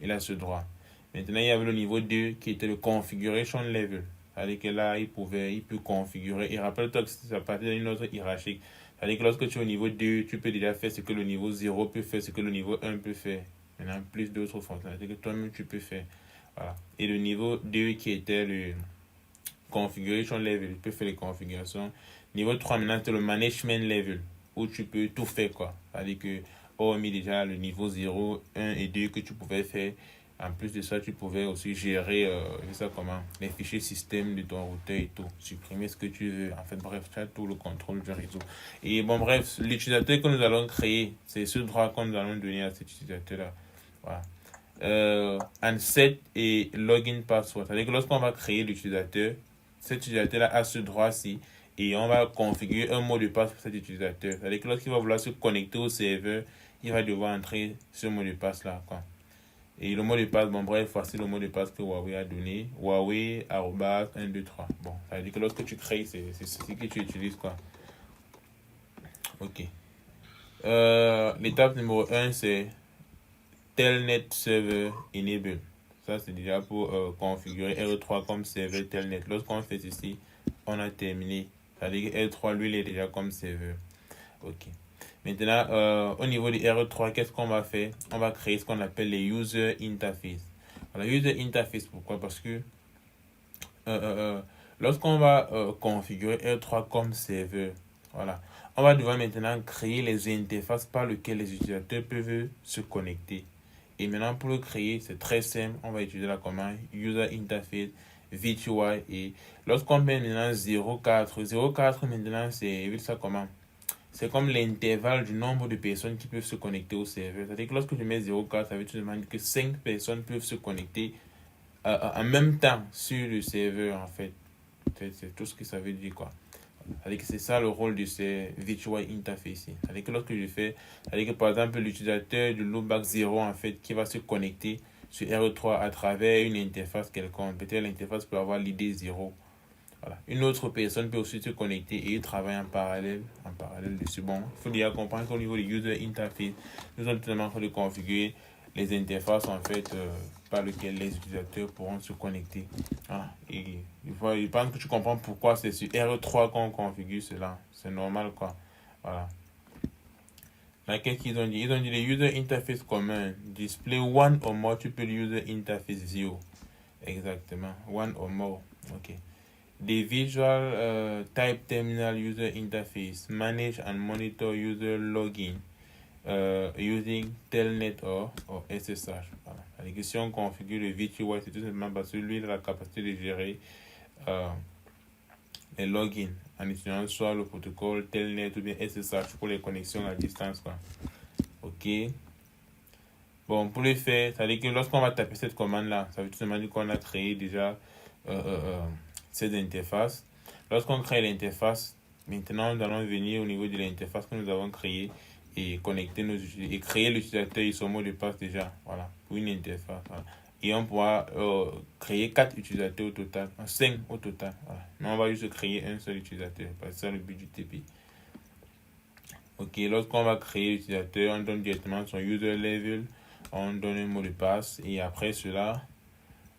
Il a ce droit. Maintenant, il y avait le niveau 2 qui était le configuration level. C'est-à-dire que là, il peut configurer. Et rappelle-toi que c'est à partir d'une autre hiérarchique. C'est-à-dire que lorsque tu es au niveau 2, tu peux déjà faire ce que le niveau 0 peut faire, ce que le niveau 1 peut faire. Maintenant, plus d'autres fonctionnalités que toi-même tu peux faire. Voilà. Et le niveau 2 qui était le configuration level, tu peux faire les configurations. Niveau 3, maintenant, c'est le management level, où tu peux tout faire, quoi. C'est-à-dire que, hormis déjà le niveau 0, 1 et 2 que tu pouvais faire, en plus de ça, tu pouvais aussi gérer les fichiers système de ton routeur et tout, supprimer ce que tu veux. En fait, bref, tu as tout le contrôle du réseau. Et bon, bref, l'utilisateur que nous allons créer, c'est ce droit que nous allons donner à cet utilisateur-là. Voilà. Unset et login password. C'est-à-dire que lorsqu'on va créer l'utilisateur, cet utilisateur-là a ce droit-ci et on va configurer un mot de passe pour cet utilisateur. C'est-à-dire que lorsqu'il va vouloir se connecter au serveur, il va devoir entrer ce mot de passe-là, quoi. Et le mot de passe, bon bref, voici le mot de passe que Huawei a donné. Huawei, 1, 2, 3. Bon, ça veut dire que lorsque tu crées, c'est ceci que tu utilises, quoi. Ok. L'étape numéro 1, c'est Telnet Server Enable. Ça, c'est déjà pour configurer R3 comme serveur Telnet. Lorsqu'on fait ceci, on a terminé. C'est-à-dire que R3, lui, il est déjà comme serveur. Ok. Maintenant, au niveau du R3, qu'est-ce qu'on va faire? On va créer ce qu'on appelle les User Interface. Alors, User Interface, pourquoi? Parce que lorsqu'on va configurer R3 comme serveur, voilà, on va devoir maintenant créer les interfaces par lesquelles les utilisateurs peuvent se connecter. Et maintenant, pour le créer, c'est très simple. On va utiliser la commande User Interface V2Y. Et lorsqu'on met maintenant 0,4 maintenant, c'est ça comment? C'est comme l'intervalle du nombre de personnes qui peuvent se connecter au serveur. C'est-à-dire que lorsque je mets 0,4, ça veut dire que 5 personnes peuvent se connecter en même temps sur le serveur, en fait. C'est tout ce que ça veut dire, quoi. C'est-à-dire que c'est ça le rôle de ces virtual interface. C'est-à-dire que lorsque je fais, c'est-à-dire que par exemple, l'utilisateur du loopback 0, en fait, qui va se connecter sur R3 à travers une interface quelconque. Peut-être l'interface peut avoir l'ID 0. Voilà. Une autre personne peut aussi se connecter et travailler en parallèle dessus. Bon, il faut déjà comprendre qu'au niveau du user interface, nous sommes totalement en train de configurer les interfaces en fait par lesquelles les utilisateurs pourront se connecter. Ah, et je pense que tu comprends pourquoi c'est sur R3 qu'on configure cela. C'est normal quoi. Voilà. Là, qu'est-ce qu'ils ont dit? Ils ont dit les user interface commun. Display one or multiple user interface view. Exactement. One or more. Ok. The visual type terminal user interface manage and monitor user login using Telnet or SSH. Voilà. La question configure le VTY, c'est tout simplement parce que lui il a la capacité de gérer les logins en utilisant soit le protocole Telnet ou bien SSH pour les connexions à distance. Quoi. Ok. Bon, pour le faire, ça veut dire que lorsqu'on va taper cette commande-là, ça veut tout simplement dire qu'on a créé déjà cette interface. Lorsqu'on crée l'interface, maintenant nous allons venir au niveau de l'interface que nous avons créée et connecter nos utilisateurs et créer l'utilisateur et son mot de passe déjà, voilà, pour une interface. Voilà. Et on pourra créer 4 utilisateurs au total, 5 au total. Voilà. Mais on va juste créer un seul utilisateur, parce que c'est le but du TP. Ok, lorsqu'on va créer l'utilisateur, on donne directement son user level, on donne un mot de passe et après cela,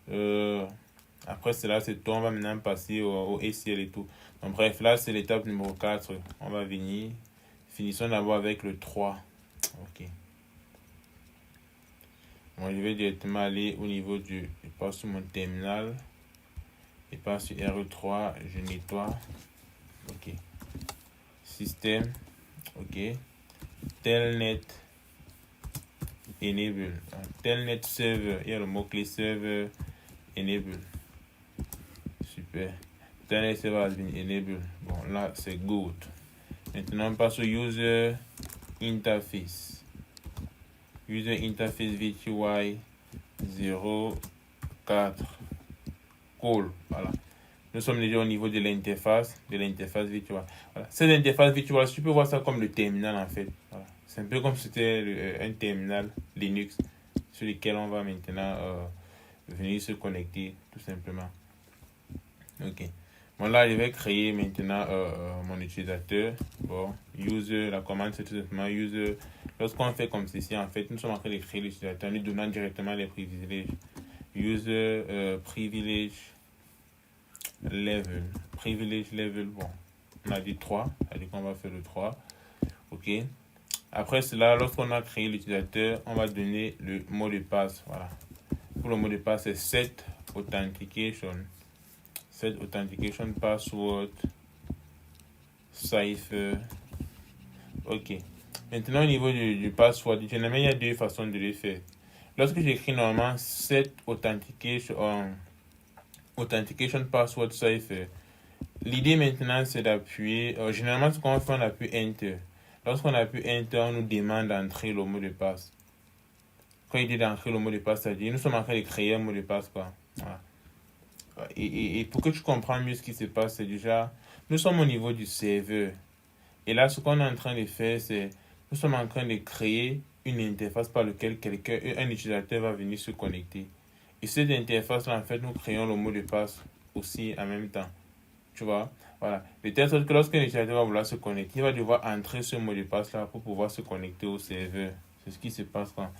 c'est tout. On va maintenant passer au ACL et tout. Donc, bref, là, c'est l'étape numéro 4. On va venir. Finissons d'abord avec le 3. Ok. Bon, je vais directement aller au niveau du... Je passe sur mon terminal. Je passe sur RE3. Je nettoie. Ok. Système. Ok. Telnet. Enable. Telnet server. Il y a le mot-clé server. Enable. Super. Telnet server has been enabled. Bon, là, c'est good. Maintenant, on passe au user interface. User interface VTY 04. Cool. Voilà. Nous sommes déjà au niveau de l'interface VTY. Voilà. Cette interface VTY, tu peux voir ça comme le terminal en fait. Voilà. C'est un peu comme si c'était un terminal Linux sur lequel on va maintenant venir se connecter tout simplement. Ok. Bon, là, je vais créer maintenant mon utilisateur. Bon, user, la commande, c'est tout simplement user. Lorsqu'on fait comme ceci, en fait, nous sommes en train de créer l'utilisateur, nous donnant directement les privilèges. User, privilege, level. Privilege, level, bon, on a dit 3. C'est-à-dire qu'on va faire le 3. Ok. Après cela, lorsqu'on a créé l'utilisateur, on va donner le mot de passe. Voilà. Pour le mot de passe, c'est set authentication. Set authentication password cipher. Ok. Maintenant au niveau du password, généralement il y a deux façons de le faire. Lorsque j'écris normalement set authentication password cipher, l'idée maintenant c'est d'appuyer. Généralement ce qu'on fait, on appuie enter. Lorsqu'on appuie enter, on nous demande d'entrer le mot de passe. Quand il dit d'entrer le mot de passe, ça dit nous sommes en train de créer un mot de passe quoi. Voilà. Et pour que tu comprennes mieux ce qui se passe, c'est déjà, nous sommes au niveau du serveur. Et là, ce qu'on est en train de faire, c'est, nous sommes en train de créer une interface par laquelle un utilisateur va venir se connecter. Et cette interface-là, en fait, nous créons le mot de passe aussi en même temps. Tu vois? Voilà. De telle sorte que lorsqu'un utilisateur va vouloir se connecter, il va devoir entrer ce mot de passe-là pour pouvoir se connecter au serveur. C'est ce qui se passe quand.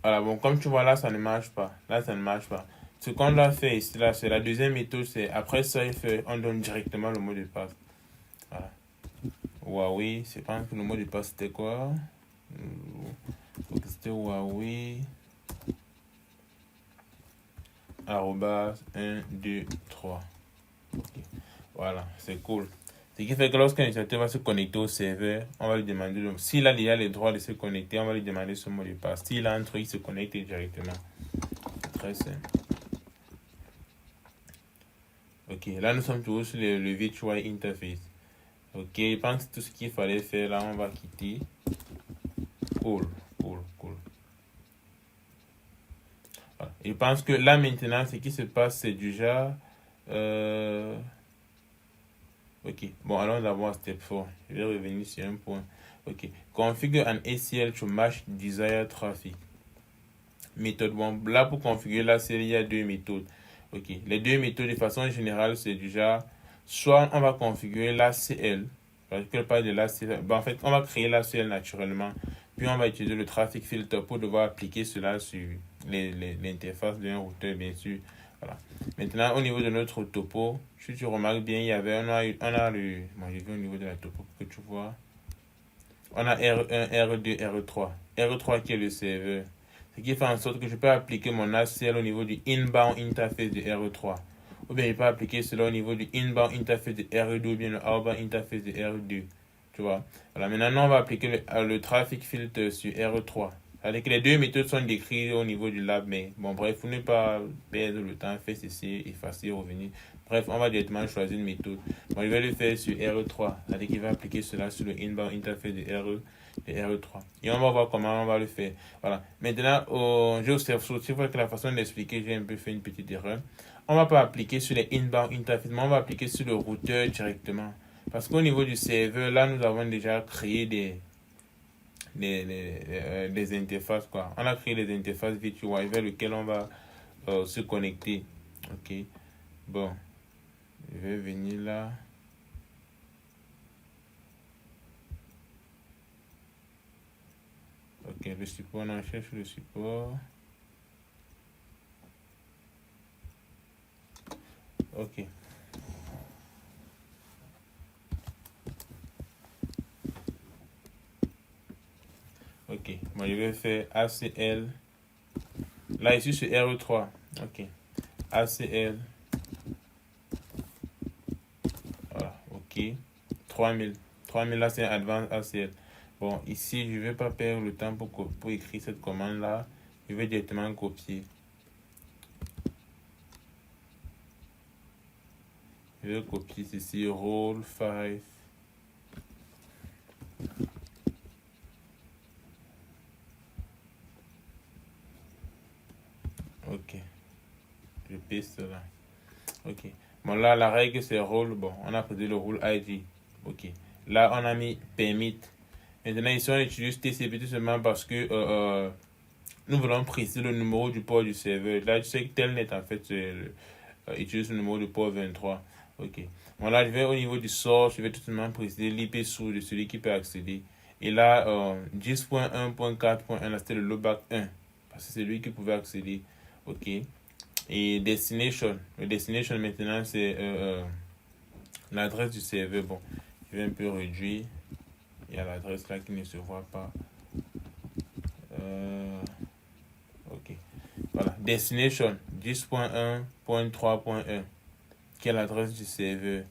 Voilà, bon, comme tu vois là, ça ne marche pas. Là, ça ne marche pas. Ce qu'on doit faire ici, là, c'est la deuxième méthode, c'est après ça, on donne directement le mot de passe. Voilà. Huawei, c'est pas que le mot de passe c'était quoi? C'était Huawei. Arrobas 1, 2, 3. Okay. Voilà, c'est cool. Ce qui fait que lorsqu'un utilisateur va se connecter au serveur, on va lui demander, s'il a déjà les droits de se connecter, on va lui demander ce mot de passe. S'il a un truc, il se connecte directement. Très simple. Ok, là nous sommes toujours sur le virtual interface. Ok, je pense que tout ce qu'il fallait faire, là on va quitter. Cool. Voilà. Je pense que là maintenant, ce qui se passe, c'est du genre... Ok, bon, allons d'abord à step 4. Je vais revenir sur un point. Ok, configure an ACL to match desired traffic. Méthode, bon, là pour configurer l'ACL, il y a deux méthodes. Ok. Les deux méthodes, de façon générale, c'est déjà, soit on va configurer l'ACL, parce que pas de l'ACL, en fait, on va créer l'ACL naturellement, puis on va utiliser le traffic filter pour devoir appliquer cela sur l'interface d'un routeur, bien sûr. Voilà. Maintenant, au niveau de notre topo, si tu remarques bien, il y avait, bon, j'ai vu au niveau de la topo pour que tu vois. On a R1, R2, R3. R3 qui est le serveur. Ce qui fait en sorte que je peux appliquer mon ACL au niveau du inbound interface de R3. Ou bien je peux appliquer cela au niveau du inbound interface de R2 ou bien le outbound interface de R2. Tu vois. Voilà, maintenant on va appliquer le traffic filter sur R3. C'est-à-dire que les deux méthodes sont décrites au niveau du lab, mais bon, bref, pour ne pas perdre le temps, faire ceci, effacer, revenir. Bref, on va directement choisir une méthode. Bon, je vais le faire sur R3, c'est-à-dire qu'il va appliquer cela sur le inbound interface de R3. Et on va voir comment on va le faire. Voilà. Maintenant, je observe surtout que la façon d'expliquer, j'ai un peu fait une petite erreur. On ne va pas appliquer sur les inbound interfaces, mais on va appliquer sur le routeur directement. Parce qu'au niveau du serveur, là, nous avons déjà créé des interfaces, quoi. On a créé des interfaces virtuelles vers lesquelles on va se connecter. Ok. Bon. Je vais venir là. Ok, le support, on cherche le support. Ok. Ok. Moi, je vais faire ACL. Là, ici, sur RE3. Ok. ACL. Voilà. Ok. 3000. 3000, là, c'est Advanced ACL. Bon, ici, je ne vais pas perdre le temps pour écrire cette commande-là. Je vais directement copier. Je vais copier ceci, roll 5. Ok. Je paste là. Ok. Bon, là, la règle, c'est rôle. Bon, on a posé le rôle ID. Ok. Là, on a mis permit. Maintenant, ici, on utilise TCP tout simplement parce que nous voulons préciser le numéro du port du serveur. Là, tu sais que Telnet, en fait, utilise le numéro du port 23. Ok. Bon, là, je vais au niveau du source, je vais tout simplement préciser l'IP source de celui qui peut accéder. Et là, 10.1.4.1, là, c'était le loopback 1. Parce que c'est lui qui pouvait accéder. Ok. Et destination. Le destination maintenant, c'est l'adresse du serveur. Bon, je vais un peu réduire. Il y a l'adresse là qui ne se voit pas. Ok. Voilà. Destination 10.1.3.1 qui est l'adresse du serveur.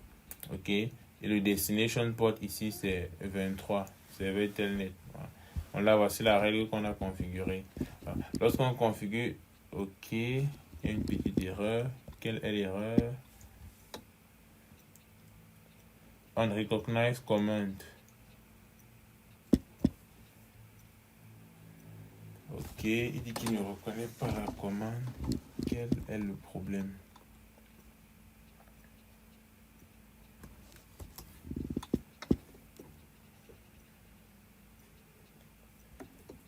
Ok. Et le destination port ici, c'est 23. Serveur telnet. Voilà. Donc là, voici la règle qu'on a configurée. Voilà. Lorsqu'on configure, ok. Il y a une petite erreur. Quelle est l'erreur? On recognize command. Ok, il dit qu'il ne reconnaît pas la commande. Quel est le problème?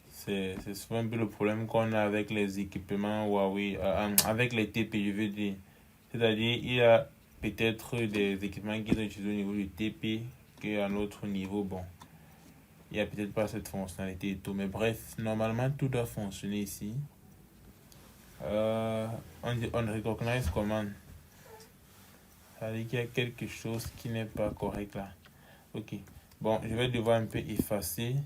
C'est souvent un peu le problème qu'on a avec les équipements Huawei, avec les TP, je veux dire. C'est-à-dire, il y a peut-être des équipements qui sont utilisés au niveau du TP, qu'à un autre niveau, bon, il n'y a peut-être pas cette fonctionnalité et tout. Mais bref, normalement, tout doit fonctionner ici. On dit on recognize command. Ça veut dire qu'il y a quelque chose qui n'est pas correct là. Ok. Bon, je vais devoir un peu effacer.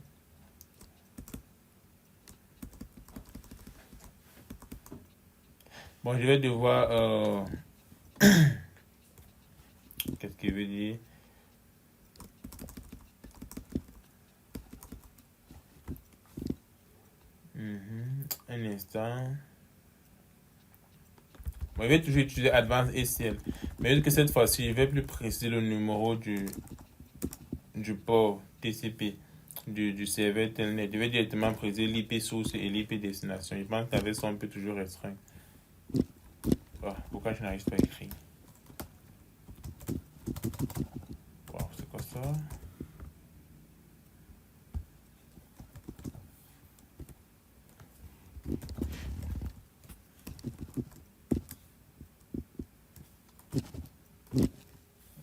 Bon, je vais devoir... Qu'est-ce qu'il veut dire? Un instant. Bon, je vais toujours utiliser Advanced ACL. Mais juste que cette fois-ci, je vais plus préciser le numéro du port TCP du serveur Telnet. Je vais directement préciser l'IP source et l'IP destination. Je pense qu'avec ça, on peut toujours restreindre. Oh, pourquoi je n'arrive pas à écrire? Wow, c'est quoi ça?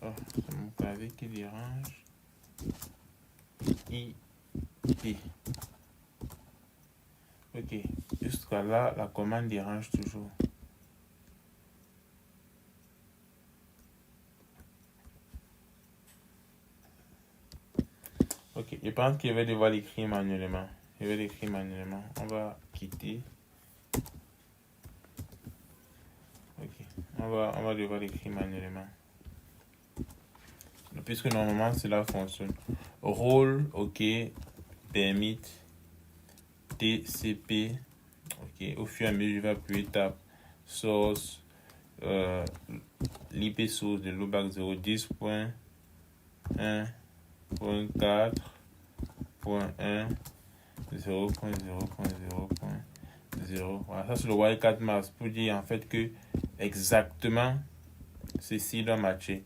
Oh, c'est mon clavier qui dérange. IP. Ok, jusqu'à là, la commande dérange toujours. Ok, je pense que je vais devoir l'écrire manuellement. On va quitter. Ok, on va devoir l'écrire manuellement. Puisque normalement cela fonctionne. Rôle, ok, permit, TCP, ok, au fur et à mesure je vais appuyer tab, source, l'IP source de loopback 0.10.1.4.1 0.0.0.0. Voilà, ça c'est le wildcard mask pour dire en fait que exactement ceci doit matcher.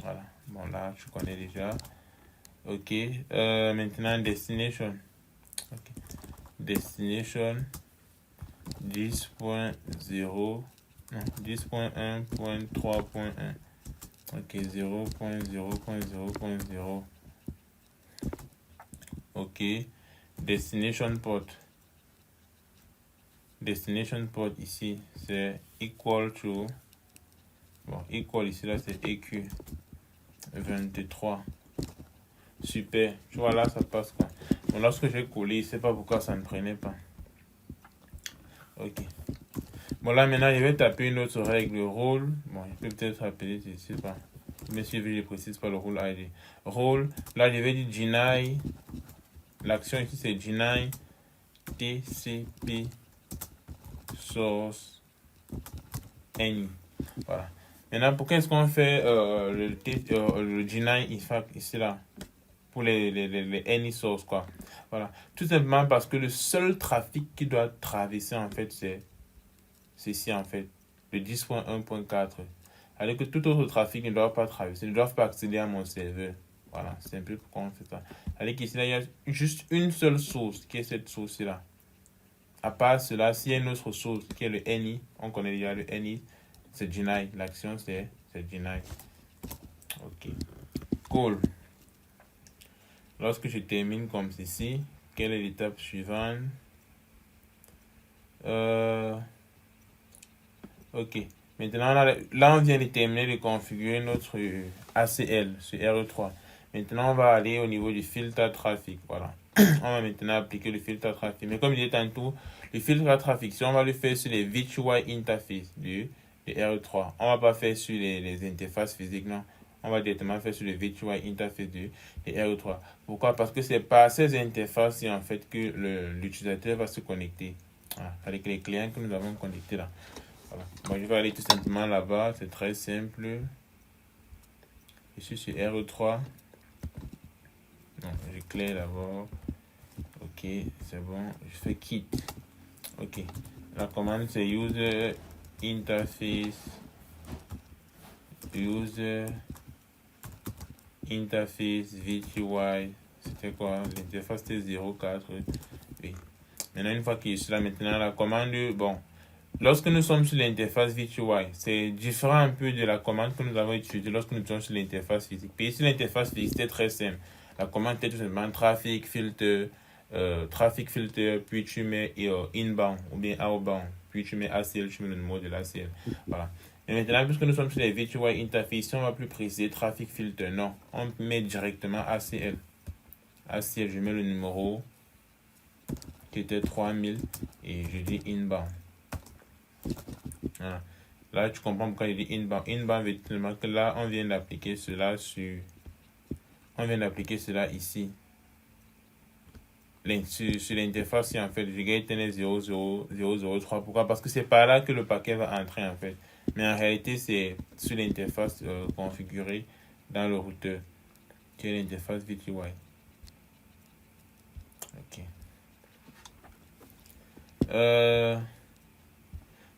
Voilà, bon là tu connais déjà. Ok, maintenant destination. Okay. Destination 10.0 10.1.3.1. Ok, 0.0.0.0. Ok, destination port ici c'est equal to, bon, equal ici là c'est EQ 23. Super, tu vois là ça passe quoi. Bon, lorsque j'ai collé, je sais pas pourquoi ça ne prenait pas. Ok. Bon là maintenant je vais taper une autre règle rôle. Bon, je peux peut-être appeler, je sais pas. Mais si je précise pas le rôle ID. Rôle, là je vais dire deny. L'action ici c'est deny TCP source any. Voilà. Maintenant, pourquoi est-ce qu'on fait le deny ici là pour les any source quoi. Voilà. Tout simplement parce que le seul trafic qui doit traverser en fait c'est ceci en fait, le 10.1.4. Alors que tout autre trafic ne doit pas traverser, ne doit pas accéder à mon serveur. Voilà, c'est un peu pourquoi on fait ça. Alors qu'ici, là, il y a juste une seule source qui est cette source-là. À part cela, s'il y a une autre source qui est le any, on connaît déjà le any, c'est deny. L'action, c'est deny. Ok. Cool. Lorsque je termine comme ceci, quelle est l'étape suivante? Ok. Maintenant, là, on vient de terminer de configurer notre ACL sur RE3. Maintenant, on va aller au niveau du filtre trafic. Voilà. On va maintenant appliquer le filtre trafic. Mais comme je disais tantôt, le filtre trafic, si on va le faire sur les virtual interfaces de RE3, on va pas faire sur les interfaces physiques, non. On va directement faire sur les virtual interfaces de RE3. Pourquoi? Parce que c'est par ces interfaces en fait que l'utilisateur va se connecter. Voilà. Avec les clients que nous avons connectés là. Voilà. Bon, je vais aller tout simplement là-bas, c'est très simple. Je suis sur RE3. Non, je clé d'abord. Ok, c'est bon. Je fais quitte. Ok. La commande c'est user interface. User interface VTY. C'était quoi? L'interface c'était 04. Oui. Maintenant, une fois que je suis là, maintenant la commande, bon. Lorsque nous sommes sur l'interface VTY, c'est différent un peu de la commande que nous avons utilisée lorsque nous sommes sur l'interface physique. Puis ici, l'interface physique, c'était très simple. La commande était tout simplement traffic filter, puis tu mets inbound ou bien outbound, puis tu mets ACL, tu mets le numéro de l'ACL. Voilà. Et maintenant, puisque nous sommes sur les VTY interface, on va plus préciser traffic filter. Non, on met directement ACL. ACL, je mets le numéro qui était 3000 et je dis inbound. Voilà. Là, tu comprends pourquoi il dit inbound. Inbound veut dire que là, on vient d'appliquer cela ici. Sur l'interface, en fait, je gagne 00003. Pourquoi? Parce que c'est par là que le paquet va entrer, en fait. Mais en réalité, c'est sur l'interface configurée dans le routeur, qui est l'interface VTY. Ok.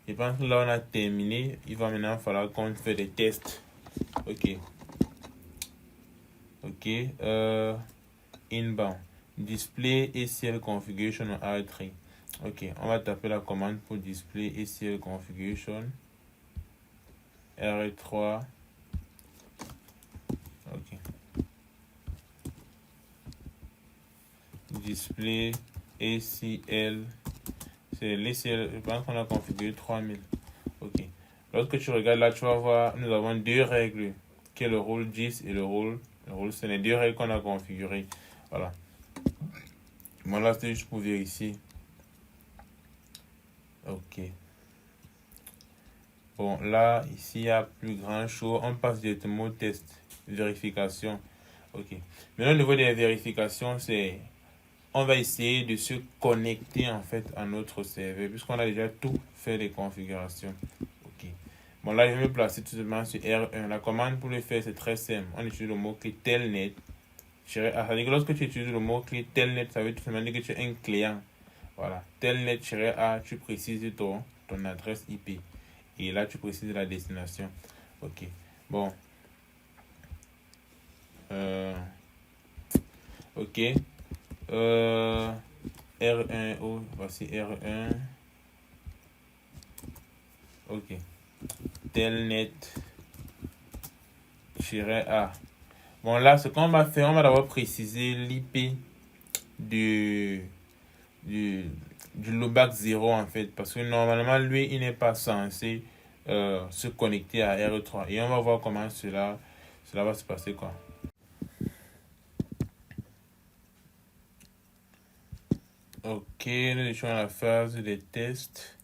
Je pense que là, on a terminé. Il va maintenant falloir qu'on fasse des tests. Ok. Ok. Inbound. Display ACL configuration R3. Ok. On va taper la commande pour display ACL configuration R3. display ACL. C'est l'ACL, je pense qu'on a configuré 3000. Ok. Lorsque tu regardes là, tu vas voir, nous avons deux règles, qui est le rôle 10 et le rôle c'est les deux règles qu'on a configurées. Voilà. Bon, là, c'est juste pour vérifier. Ok. Bon, là, ici, il n'y a plus grand chose. On passe directement au test. Vérification. Ok. Maintenant, au niveau des vérifications, c'est... On va essayer de se connecter, en fait, à notre serveur, puisqu'on a déjà tout fait les configurations. Ok. Bon, là, je vais me placer tout simplement sur R1. La commande pour le faire, c'est très simple. On utilise le mot-clé telnet. Ça veut dire que lorsque tu utilises le mot-clé telnet, ça veut tout simplement dire que tu es un client. Voilà. Telnet-A, tu précises ton adresse IP. Et là, tu précises la destination. Ok. Bon. Ok. R1. Oh, voici R1. Ok. Telnet-A. Bon, là, ce qu'on va faire, on va d'abord préciser l'IP du loopback 0 en fait. Parce que normalement, lui, il n'est pas censé se connecter à R3. Et on va voir comment cela va se passer, quoi. Ok, nous sommes à la phase des tests.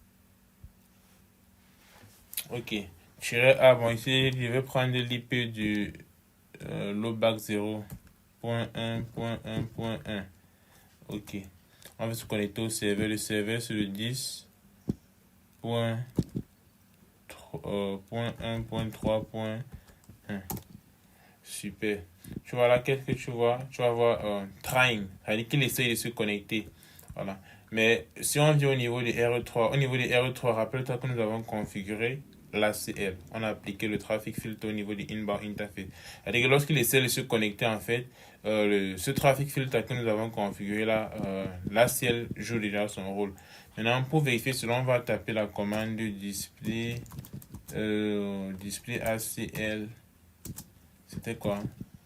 Ok. -A, bon, ici, je vais prendre l'IP du loopback 0.1.1.1. Ok. On va se connecter au serveur. Le serveur, c'est le 10.1.3.1. Super. Tu vois là, qu'est-ce que tu vois? Tu vas voir trying. C'est-à-dire qu'il essaye de se connecter. Voilà. Mais si on vient au niveau des R3, rappelle-toi que nous avons configuré l'ACL. On a appliqué le traffic filter au niveau du inbound interface. C'est-à-dire que lorsqu'il essaie de se connecter, en fait, ce traffic filter que nous avons configuré là, l'ACL joue déjà son rôle. Maintenant, pour vérifier cela, on va taper la commande display, display ACL. C'était quoi?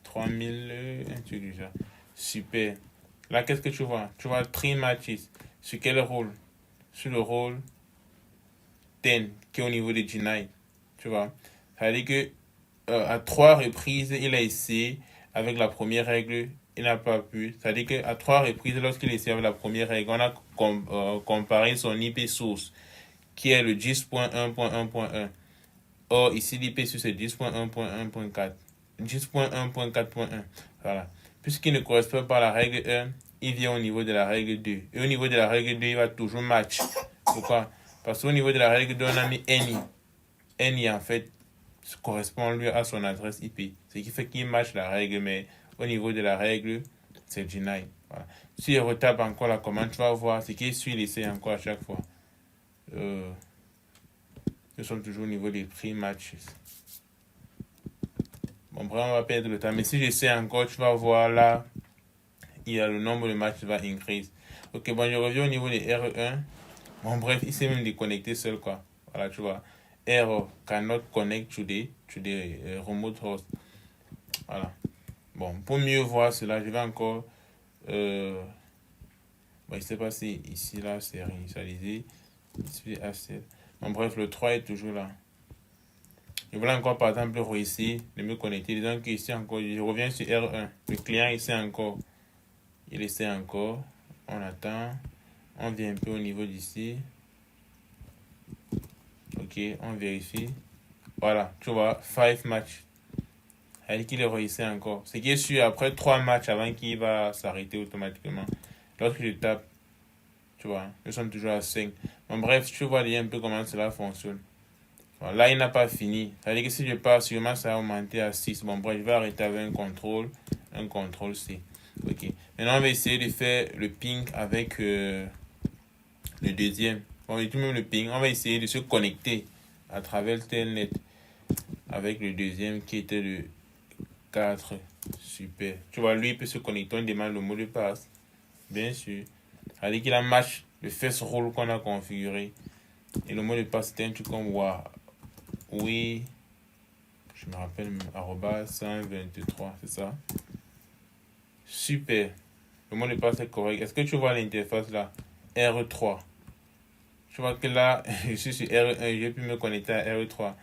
3000, un truc déjà. Super. Là, qu'est-ce que tu vois? Tu vois 3 matches. Sur quel rôle? Sur le rôle 10, qui est au niveau de G9. Tu vois? Ça veut dire que à 3 reprises, il a essayé avec la première règle, il n'a pas pu. Ça veut dire qu'à 3 reprises, lorsqu'il a essayé avec la première règle, on a comparé son IP source, qui est le 10.1.1.1. Or, ici, l'IP sur c'est 10.1.1.4. 10.1.4.1. Voilà. Puisqu'il ne correspond pas à la règle 1, il vient au niveau de la règle 2. Et au niveau de la règle 2, il va toujours match. Pourquoi? Parce qu'au niveau de la règle 2, on a mis any. Any, en fait, correspond lui à son adresse IP. Ce qui fait qu'il match la règle, mais au niveau de la règle, c'est deny. Voilà. Si il retape encore la commande, tu vas voir ce qui suit l'essai encore à chaque fois. Nous sommes toujours au niveau des pre-matches. Bon, bref, on va perdre le temps. Mais si j'essaie encore, tu vas voir là, il y a le nombre de matchs qui va increase. Ok, bon, je reviens au niveau des R1. Bon, bref, il s'est même déconnecté seul, quoi. Voilà, tu vois. Error cannot connect to the remote host. Voilà. Bon, pour mieux voir cela, je vais encore... bon, je ne sais pas si ici, là, c'est réinitialisé. Bon, bref, le 3 est toujours là. Je voulais encore, par exemple, réussir de me connecter. Disons qu'ici encore, je reviens sur R1. Le client essaie encore. Il essaie encore. On attend. On vient un peu au niveau d'ici. Ok, on vérifie. Voilà, tu vois, 5 matchs. C'est-à-dire qu'il est réussi encore. Ce qui est sûr, après 3 matchs avant qu'il va s'arrêter automatiquement. Lorsque je tape, tu vois, nous sommes toujours à 5. Bon, bref, tu vois déjà un peu comment cela fonctionne. Bon, là, il n'a pas fini. C'est-à-dire que si je passe, sûrement ça va augmenter à 6. Bon, bref, je vais arrêter avec un contrôle C. Ok. Maintenant, on va essayer de faire le ping avec le deuxième. Bon, et tout même le ping. On va essayer de se connecter à travers le telnet avec le deuxième qui était le 4. Super. Tu vois, lui, il peut se connecter. On demande le mot de passe. Bien sûr. C'est-à-dire qu'il a match le first role qu'on a configuré. Et le mot de passe, c'était un truc comme wow. Oui. Je me rappelle, arroba 123, c'est ça? Super. Le mot de passe est correct. Est-ce que tu vois l'interface là? R3. Tu vois que là, je suis sur R1, j'ai pu me connecter à R3.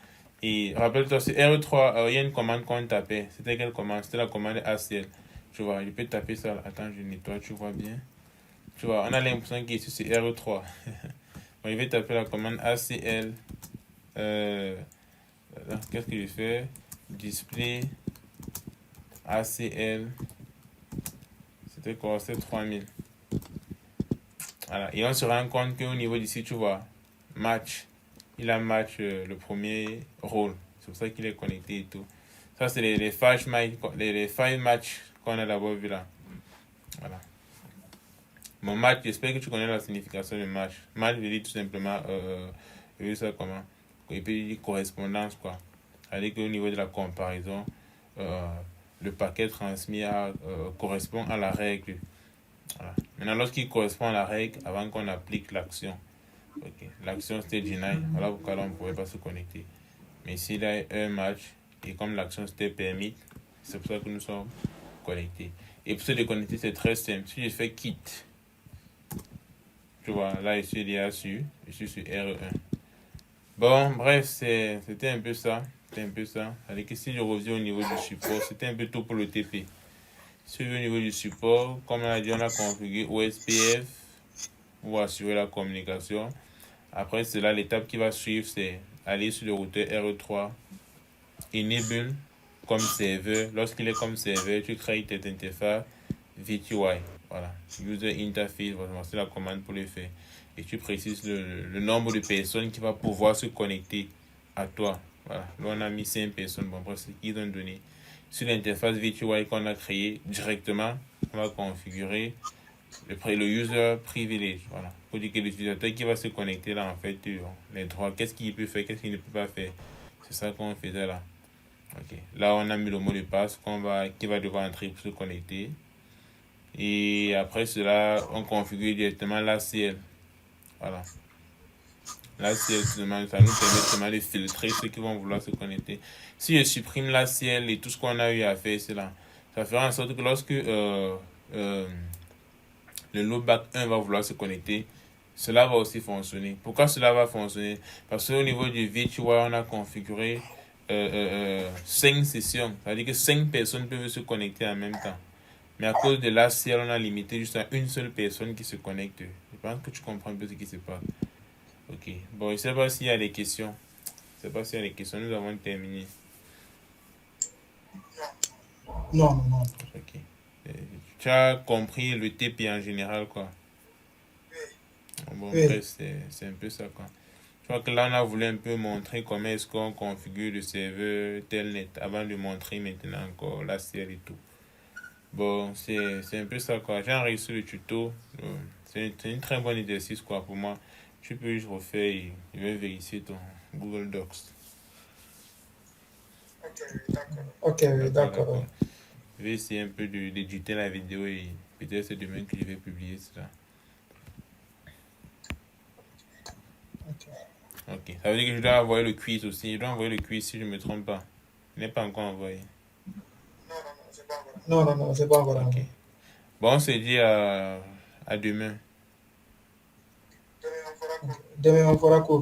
Et rappelle-toi, sur R3, il y a une commande qu'on tapait. C'était quelle commande? C'était la commande ACL. Tu vois, je peux taper ça. Attends, je nettoie, tu vois bien. Tu vois, on a l'impression qu'il est sur R3. Bon, je vais taper la commande ACL. Qu'est-ce que je fais? Display ACL. C'était quoi? C'était 3000. Voilà. Et on se rend compte qu'au niveau d'ici, tu vois, match. Il a match le premier rôle. C'est pour ça qu'il est connecté et tout. Ça, c'est les five match, les five matchs qu'on a d'abord vu là. Voilà. Mon match, j'espère que tu connais la signification de match. Match veut dire tout simplement, je ça comment? Et puis correspondance, quoi. C'est-à-dire qu'au niveau de la comparaison, euh, le paquet transmis correspond à la règle. Voilà. Maintenant, lorsqu'il correspond à la règle, avant qu'on applique l'action, okay. L'action c'était deny, voilà pourquoi là, on ne pouvait pas se connecter. Mais ici, il y a un match, et comme l'action c'était permis, c'est pour ça que nous sommes connectés. Et pour se déconnecter, c'est très simple. Si je fais quitte, tu vois, là, je suis déjà sur R1. Bon, bref, c'était un peu ça. C'était un peu ça. C'est-à-dire que si je reviens au niveau du support, c'était un peu tout pour le TP. Si au niveau du support, comme on a dit, on a configuré OSPF pour assurer la communication. Après cela, l'étape qui va suivre, c'est aller sur le routeur RE3, enable comme serveur. Lorsqu'il est comme serveur, tu crées cette interface VTY. Voilà, user interface, c'est la commande pour le faire. Et tu précises le nombre de personnes qui va pouvoir se connecter à toi. Voilà, là on a mis 5 personnes. Bon, après, c'est qu'ils ont donné. Sur l'interface VTY qu'on a créé directement, on va configurer le user privilege. Voilà, pour dire que l'utilisateur qui va se connecter là, en fait, les droits, qu'est-ce qu'il peut faire, qu'est-ce qu'il ne peut pas faire. C'est ça qu'on faisait là. Ok, là on a mis le mot de passe qui va devoir entrer pour se connecter. Et après cela, on configure directement l'ACL. Voilà. L'ACL, ça nous permet seulement de filtrer ceux qui vont vouloir se connecter. Si je supprime l'ACL et tout ce qu'on a eu à faire, c'est là. Ça fera en sorte que lorsque le loopback 1 va vouloir se connecter, cela va aussi fonctionner. Pourquoi cela va fonctionner? Parce qu'au niveau du VTY, on a configuré 5 sessions. C'est-à-dire que 5 personnes peuvent se connecter en même temps. Mais à cause de l'ACL, on a limité juste à une seule personne qui se connecte. Je pense que tu comprends un peu ce qui se passe. Ok. Bon, je ne sais pas s'il y a des questions. Je ne sais pas s'il y a des questions. Nous avons terminé.
Non, non, non.
Ok. Tu as compris le TP en général, quoi. Bon,
Oui.
bref, c'est un peu ça, quoi. Je crois que là, on a voulu un peu montrer comment est-ce qu'on configure le serveur Telnet avant de montrer maintenant encore la série et tout. Bon, c'est un peu ça, quoi. J'ai enregistré le tuto. C'est un très bon exercice, quoi, pour moi. Tu peux juste refaire et je vais vérifier ton Google Docs.
Ok, oui, d'accord.
Je vais essayer un peu d'éditer la vidéo et peut-être c'est demain que je vais publier cela.
Ok.
Ok, ça veut dire que je dois envoyer le quiz aussi. Je dois envoyer le quiz si je ne me trompe pas. Il n'est pas encore envoyé.
Non, non, non, c'est pas encore
Ok.
envoyé.
Bon, on se dit à demain.
Demain, on fera quoi?